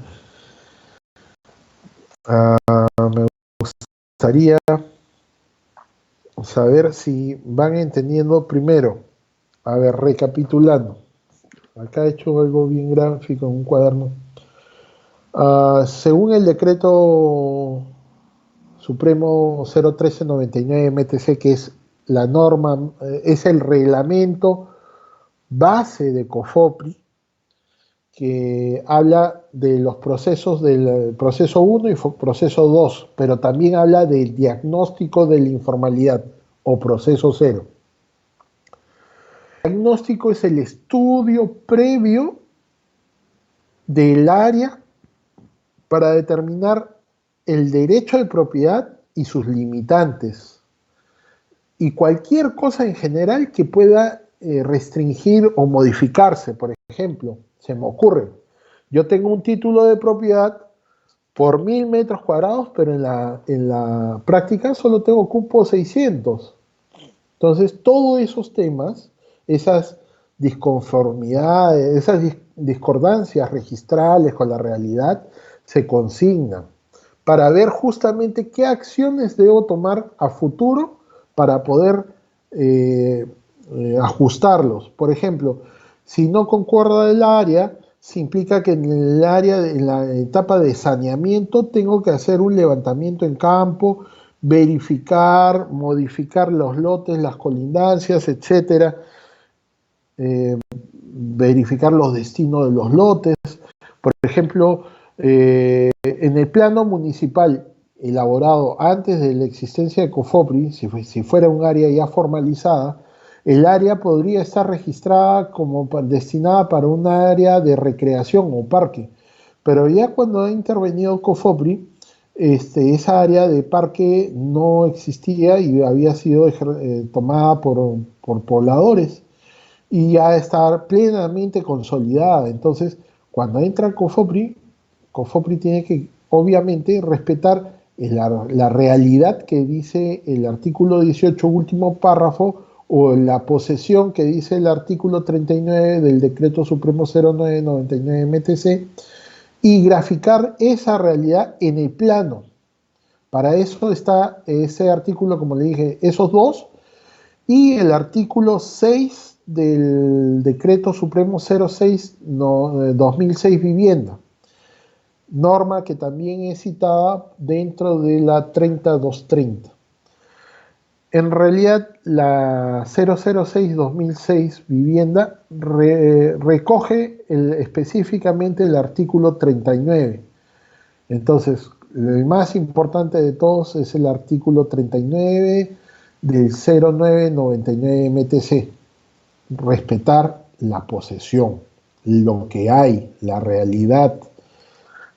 Me gustaría saber si van entendiendo primero. A ver, recapitulando. Acá he hecho algo bien gráfico en un cuaderno. Según el decreto supremo 01399 MTC, que es la norma, es el reglamento base de COFOPRI, que habla de los procesos del proceso 1 y proceso 2, pero también habla del diagnóstico de la informalidad o proceso 0. El diagnóstico es el estudio previo del área para determinar el derecho de propiedad y sus limitantes, y cualquier cosa en general que pueda restringir o modificarse. Por ejemplo, se me ocurre, yo tengo un título de propiedad por 1000 metros cuadrados, pero en la práctica solo tengo cupo 600. Entonces, todos esos temas, esas disconformidades, esas discordancias registrales con la realidad, se consignan para ver justamente qué acciones debo tomar a futuro para poder ajustarlos. Por ejemplo, si no concuerda el área, se implica que en la etapa de saneamiento tengo que hacer un levantamiento en campo, verificar, modificar los lotes, las colindancias, etcétera, verificar los destinos de los lotes. Por ejemplo, en el plano municipal elaborado antes de la existencia de COFOPRI, si fuera un área ya formalizada, el área podría estar registrada como destinada para un área de recreación o parque, pero ya cuando ha intervenido COFOPRI, esa área de parque no existía y había sido tomada por pobladores y ya está plenamente consolidada. Entonces, cuando entra COFOPRI tiene que, obviamente, respetar la realidad que dice el artículo 18, último párrafo, o la posesión que dice el artículo 39 del Decreto Supremo 0999 MTC, y graficar esa realidad en el plano, Para eso está ese artículo, como le dije, esos dos, y el artículo 6 del Decreto Supremo 06 2006 Vivienda, norma que también es citada dentro de la 30230. En realidad, la 006-2006 Vivienda recoge específicamente el artículo 39. Entonces, el más importante de todos es el artículo 39 del 0999 MTC. Respetar la posesión, lo que hay, la realidad,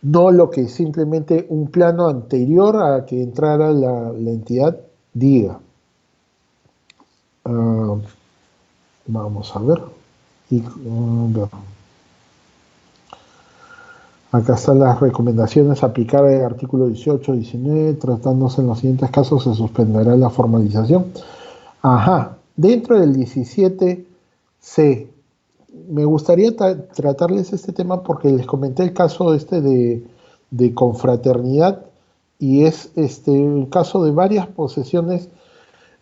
no lo que simplemente un plano anterior a que entrara la entidad diga. Vamos a ver. Acá están las recomendaciones. Aplicar el artículo 18, 19. Tratándose en los siguientes casos, se suspenderá la formalización. Ajá. Dentro del 17C, me gustaría tratarles este tema porque les comenté el caso de confraternidad, y es el caso de varias posesiones,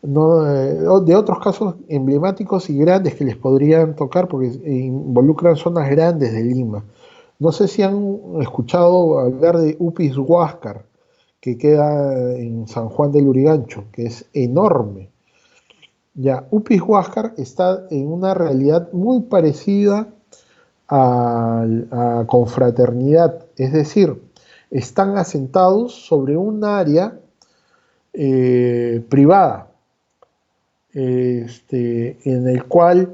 ¿no? De otros casos emblemáticos y grandes que les podrían tocar porque involucran zonas grandes de Lima. No sé si han escuchado hablar de Upis Huáscar, que queda en San Juan del Lurigancho, que es enorme. Ya, Upis Huáscar está en una realidad muy parecida a confraternidad, es decir, están asentados sobre un área privada, en el cual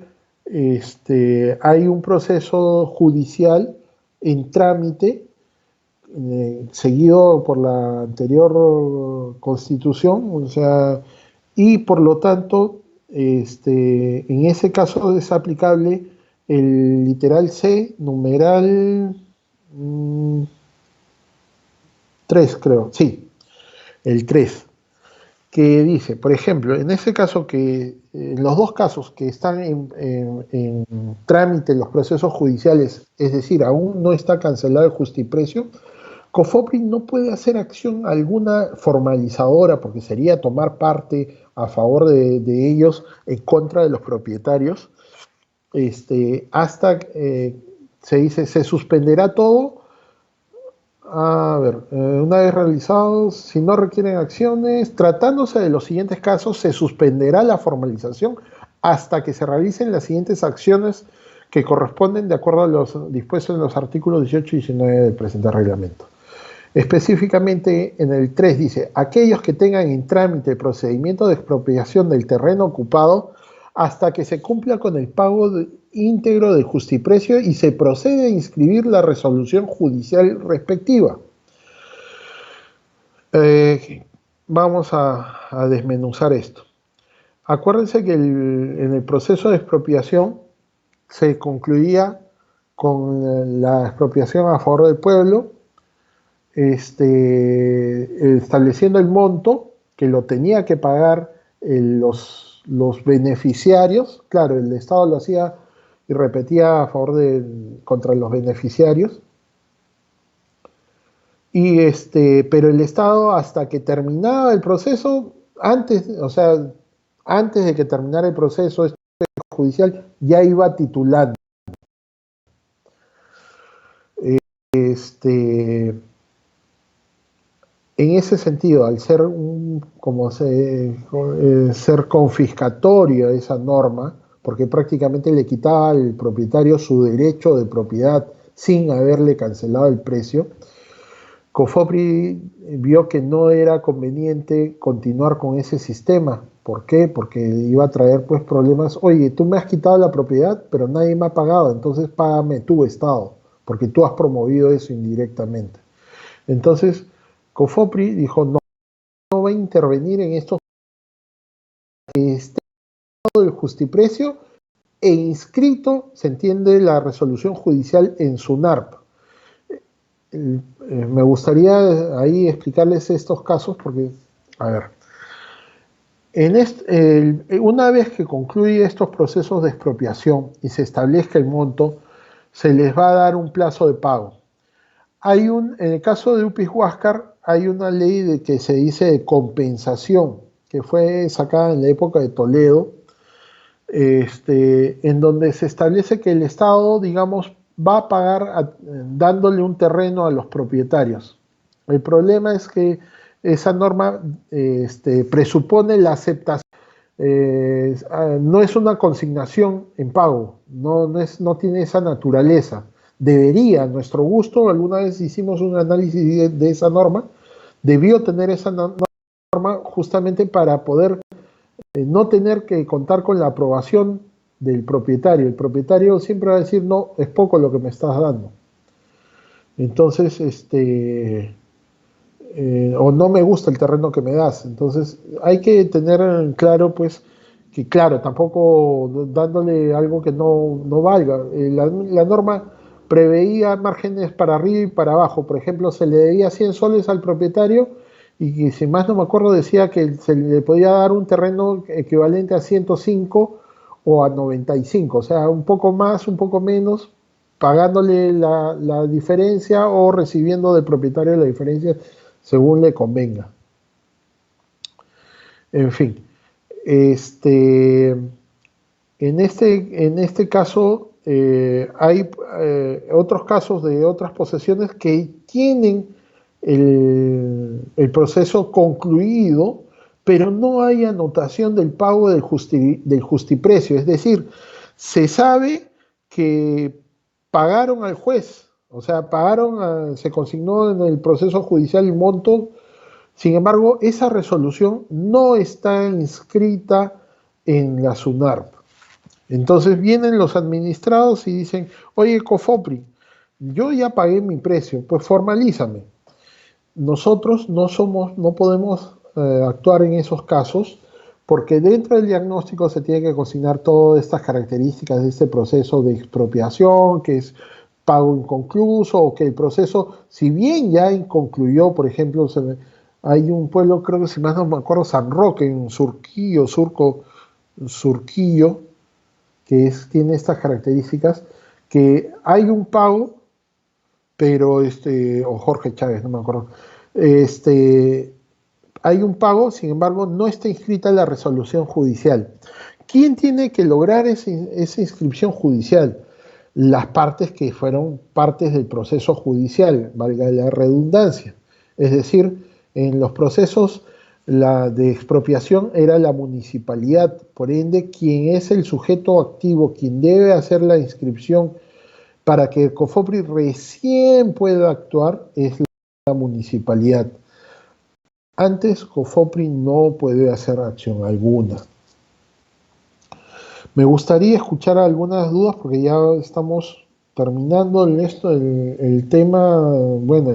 hay un proceso judicial en trámite, seguido por la anterior constitución, o sea, y por lo tanto, en ese caso es aplicable el literal C, numeral 3, creo, sí, el 3, que dice, por ejemplo, en ese caso en los dos casos que están en trámite los procesos judiciales, es decir, aún no está cancelado el justiprecio, COFOPRI no puede hacer acción alguna formalizadora, porque sería tomar parte a favor de ellos en contra de los propietarios, hasta se dice, se suspenderá todo. A ver, una vez realizados, si no requieren acciones, tratándose de los siguientes casos, se suspenderá la formalización hasta que se realicen las siguientes acciones que corresponden de acuerdo a los dispuestos en los artículos 18 y 19 del presente reglamento. Específicamente en el 3 dice, aquellos que tengan en trámite el procedimiento de expropiación del terreno ocupado hasta que se cumpla con el pago íntegro del justiprecio y se procede a inscribir la resolución judicial respectiva. Vamos a desmenuzar esto. Acuérdense que en el proceso de expropiación se concluía con la expropiación a favor del pueblo, estableciendo el monto que lo tenía que pagar los beneficiarios. Claro, el Estado lo hacía y repetía a favor contra los beneficiarios, pero el Estado, hasta que terminaba el proceso, antes de que terminara el proceso judicial, ya iba titulando. En ese sentido, al ser ser confiscatoria esa norma, porque prácticamente le quitaba al propietario su derecho de propiedad sin haberle cancelado el precio, COFOPRI vio que no era conveniente continuar con ese sistema. ¿Por qué? Porque iba a traer pues problemas. Oye, tú me has quitado la propiedad, pero nadie me ha pagado, entonces págame tú, Estado, porque tú has promovido eso indirectamente. Entonces, COFOPRI dijo, no va a intervenir en esto, que esté todo el justiprecio e inscrito, se entiende, la resolución judicial en SUNARP. Me gustaría ahí explicarles estos casos porque, a ver, una vez que concluye estos procesos de expropiación y se establezca el monto, se les va a dar un plazo de pago. En el caso de Upis Huáscar, hay una ley que se dice de compensación, que fue sacada en la época de Toledo, en donde se establece que el Estado, digamos, va a pagar dándole un terreno a los propietarios. El problema es que esa norma presupone la aceptación. No es una consignación en pago, no tiene esa naturaleza. Debería, a nuestro gusto, alguna vez hicimos un análisis de esa norma, debió tener esa norma justamente para poder no tener que contar con la aprobación del propietario. El propietario siempre va a decir, no, es poco lo que me estás dando. Entonces, o no me gusta el terreno que me das. Entonces, hay que tener claro, pues, que claro, tampoco dándole algo que no valga. La norma preveía márgenes para arriba y para abajo. Por ejemplo, se le debía 100 soles al propietario y si más no me acuerdo decía que se le podía dar un terreno equivalente a 105 o a 95, o sea, un poco más, un poco menos, pagándole la diferencia o recibiendo del propietario la diferencia según le convenga. En fin, en este caso hay otros casos de otras posesiones que tienen el proceso concluido, pero no hay anotación del pago del justiprecio, es decir, se sabe que pagaron al juez, o sea, se consignó en el proceso judicial el monto. Sin embargo, esa resolución no está inscrita en la SUNARP. Entonces vienen los administrados y dicen, oye, COFOPRI, yo ya pagué mi precio, pues formalízame. Nosotros no podemos actuar en esos casos porque dentro del diagnóstico se tiene que consignar todas estas características de este proceso de expropiación, que es pago inconcluso, o que el proceso, si bien ya concluyó, por ejemplo, hay un pueblo, creo que si más no me acuerdo, San Roque, en Surquillo, que tiene estas características, que hay un pago, pero o Jorge Chávez, no me acuerdo, hay un pago, sin embargo, no está inscrita la resolución judicial. ¿Quién tiene que lograr esa inscripción judicial? Las partes que fueron partes del proceso judicial, valga la redundancia. Es decir, en los procesos de expropiación era la municipalidad, por ende, quien es el sujeto activo, quien debe hacer la inscripción para que el COFOPRI recién pueda actuar, es la municipalidad. Antes, COFOPRI no puede hacer acción alguna. Me gustaría escuchar algunas dudas porque ya estamos terminando el tema, bueno,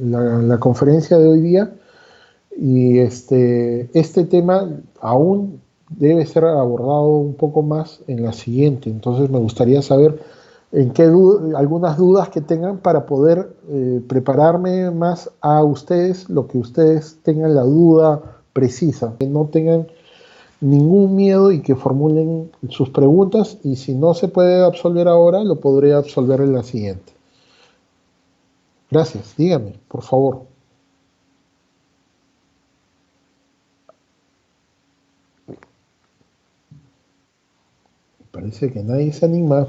la conferencia de hoy día, y este tema aún debe ser abordado un poco más en la siguiente. Entonces me gustaría saber algunas dudas que tengan para poder prepararme más a ustedes, lo que ustedes tengan la duda precisa, que no tengan ningún miedo y que formulen sus preguntas, y si no se puede absolver ahora, lo podré absolver en la siguiente. Gracias, díganme, por favor. Parece que nadie se anima.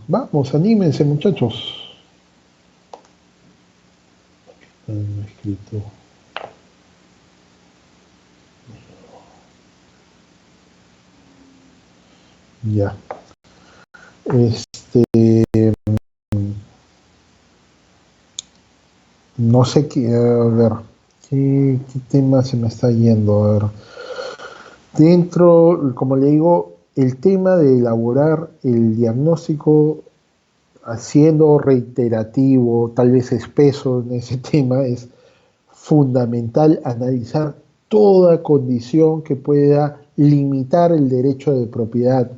Vamos, anímense, muchachos. Escrito. Ya. No sé qué, a ver, qué tema se me está yendo. A ver. Dentro, como le digo, el tema de elaborar el diagnóstico, siendo reiterativo, tal vez espeso en ese tema, es fundamental analizar toda condición que pueda limitar el derecho de propiedad,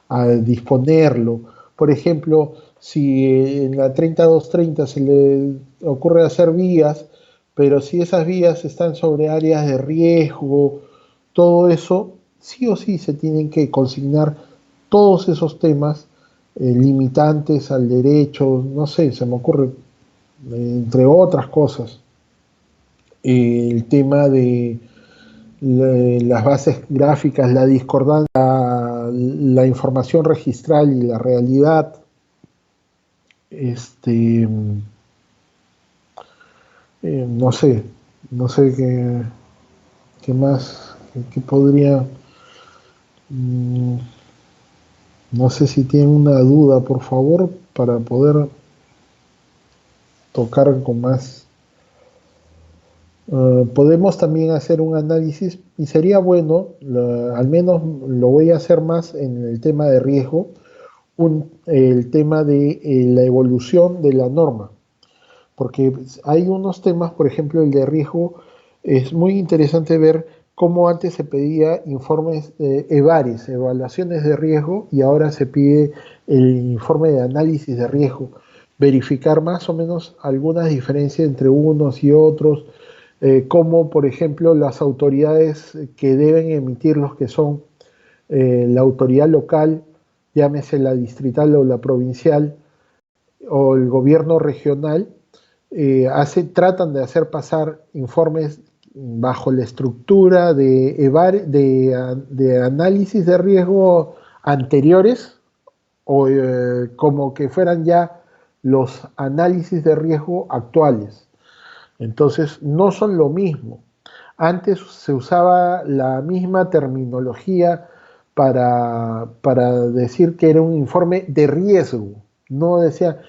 a disponerlo. Por ejemplo, si en la 3230 se le ocurre hacer vías, pero si esas vías están sobre áreas de riesgo, todo eso sí o sí se tienen que consignar todos esos temas limitantes al derecho, no sé, se me ocurre, entre otras cosas, el tema de las bases gráficas, la discordancia, la información registral y la realidad, este, no sé, no sé qué más, qué podría, mm, no sé si tienen una duda, por favor, para poder tocar con más. Podemos también hacer un análisis y sería bueno, al menos lo voy a hacer más en el tema de riesgo, el tema de la evolución de la norma, porque hay unos temas, por ejemplo, el de riesgo, es muy interesante ver cómo antes se pedía informes EVARES, evaluaciones de riesgo, y ahora se pide el informe de análisis de riesgo, verificar más o menos algunas diferencias entre unos y otros, como por ejemplo las autoridades que deben emitir los que son la autoridad local, llámese la distrital o la provincial, o el gobierno regional, tratan de hacer pasar informes bajo la estructura de análisis de riesgo anteriores, o como que fueran ya los análisis de riesgo actuales. Entonces, no son lo mismo. Antes se usaba la misma terminología para decir que era un informe de riesgo. No decía,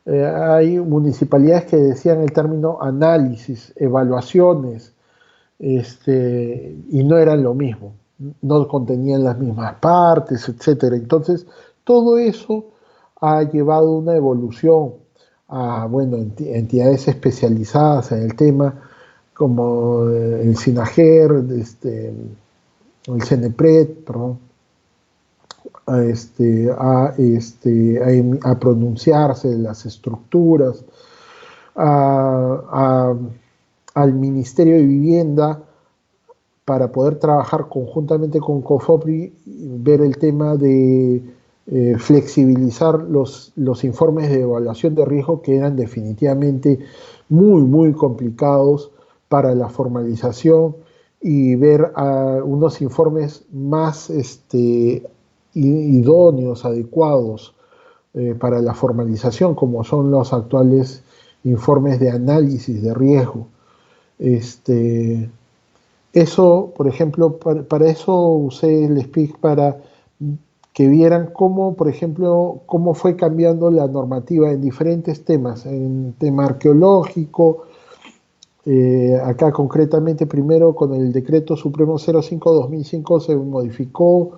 hay municipalidades que decían el término análisis, evaluaciones, y no eran lo mismo. No contenían las mismas partes, etcétera. Entonces, todo eso ha llevado una evolución a, bueno, entidades especializadas en el tema, como el SINAGER, el CENEPRED, perdón, a pronunciarse de las estructuras, a, a, al Ministerio de Vivienda para poder trabajar conjuntamente con COFOPRI, ver el tema de flexibilizar los informes de evaluación de riesgo que eran definitivamente muy complicados para la formalización, y ver unos informes más idóneos, adecuados para la formalización, como son los actuales informes de análisis de riesgo. Eso, por ejemplo, para eso usé el SPIC, para que vieran cómo, por ejemplo, cómo fue cambiando la normativa en diferentes temas, en tema arqueológico, acá concretamente primero con el decreto supremo 05/2005 se modificó,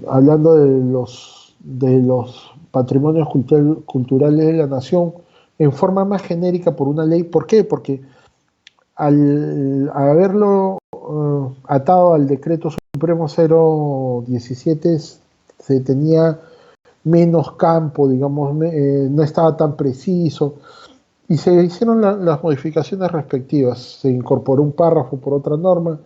hablando de los patrimonios culturales de la nación en forma más genérica por una ley. ¿Por qué? Porque al haberlo atado al decreto supremo 017 se tenía menos campo, digamos, no estaba tan preciso, y se hicieron las modificaciones respectivas. Se incorporó un párrafo por otra norma.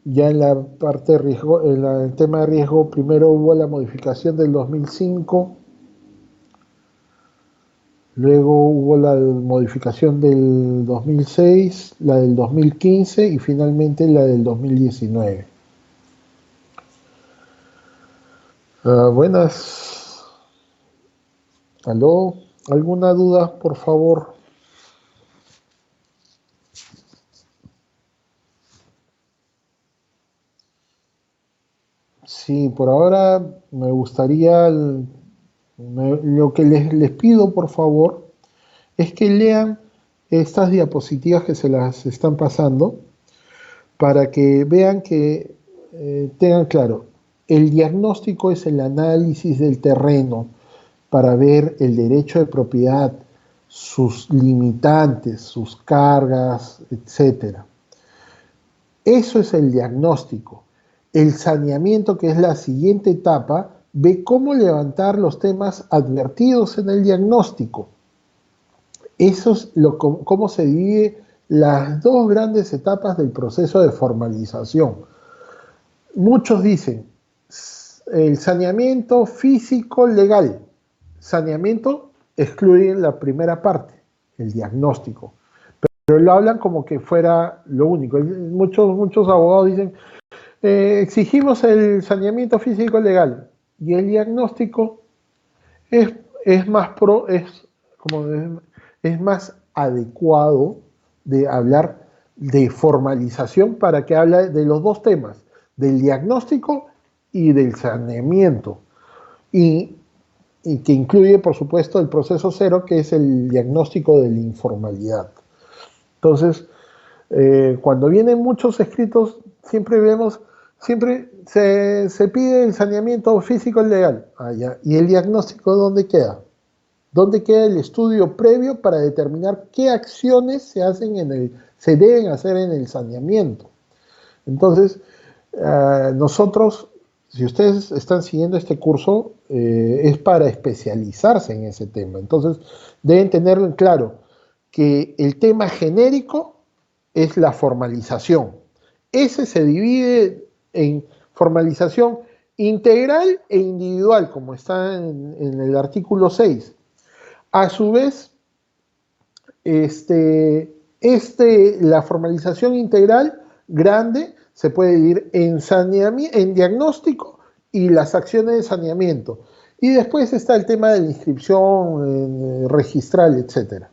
Ya en la parte de riesgo, en el tema de riesgo, primero hubo la modificación del 2005, luego hubo la modificación del 2006, la del 2015 y finalmente la del 2019. Buenas. ¿Aló? ¿Alguna duda, por favor? Sí, por ahora me gustaría, lo que les pido, por favor, es que lean estas diapositivas que se las están pasando, para que vean que tengan claro, el diagnóstico es el análisis del terreno para ver el derecho de propiedad, sus limitantes, sus cargas, etcétera. Eso es el diagnóstico. El saneamiento, que es la siguiente etapa, ve cómo levantar los temas advertidos en el diagnóstico. Eso es cómo se divide las dos grandes etapas del proceso de formalización. Muchos dicen, el saneamiento físico legal. Saneamiento excluye la primera parte, el diagnóstico. Pero lo hablan como que fuera lo único. Muchos abogados dicen, exigimos el saneamiento físico legal y el diagnóstico es más adecuado de hablar de formalización para que hable de los dos temas, del diagnóstico y del saneamiento. Y que incluye, por supuesto, el proceso cero, que es el diagnóstico de la informalidad. Entonces, cuando vienen muchos escritos, siempre se pide el saneamiento físico legal. ¿Y el diagnóstico dónde queda? ¿Dónde queda el estudio previo para determinar qué acciones se deben hacer en el saneamiento? Entonces, nosotros, si ustedes están siguiendo este curso, es para especializarse en ese tema. Entonces, deben tenerlo en claro que el tema genérico es la formalización. Ese se divide en formalización integral e individual, como está en el artículo 6. A su vez, la formalización integral grande se puede dividir en diagnóstico y las acciones de saneamiento. Y después está el tema de la inscripción registral, etc.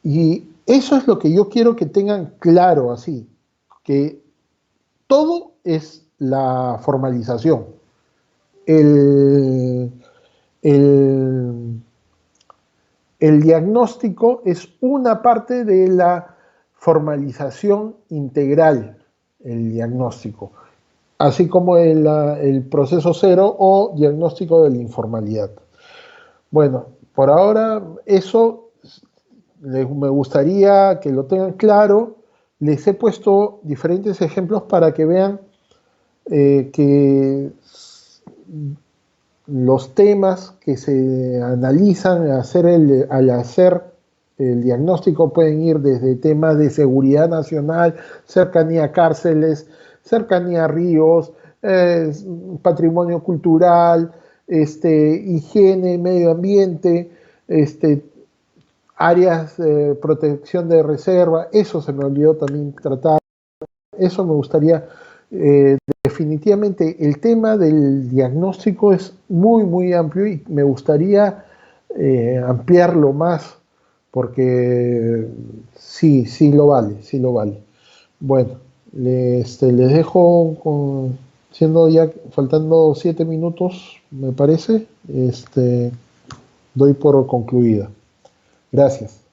Y eso es lo que yo quiero que tengan claro, así, que todo es la formalización. El diagnóstico es una parte de la formalización integral, el diagnóstico, así como el proceso cero o diagnóstico de la informalidad. Bueno, por ahora eso me gustaría que lo tengan claro. Les he puesto diferentes ejemplos para que vean que los temas que se analizan al hacer el diagnóstico pueden ir desde temas de seguridad nacional, cercanía a cárceles, cercanía a ríos, patrimonio cultural, higiene, medio ambiente, áreas de protección de reserva. Eso se me olvidó también tratar. Eso me gustaría. Definitivamente el tema del diagnóstico es muy, muy amplio y me gustaría ampliarlo más porque sí lo vale, sí lo vale. Bueno, les dejo siendo ya faltando 7 minutos, me parece, doy por concluida. Gracias.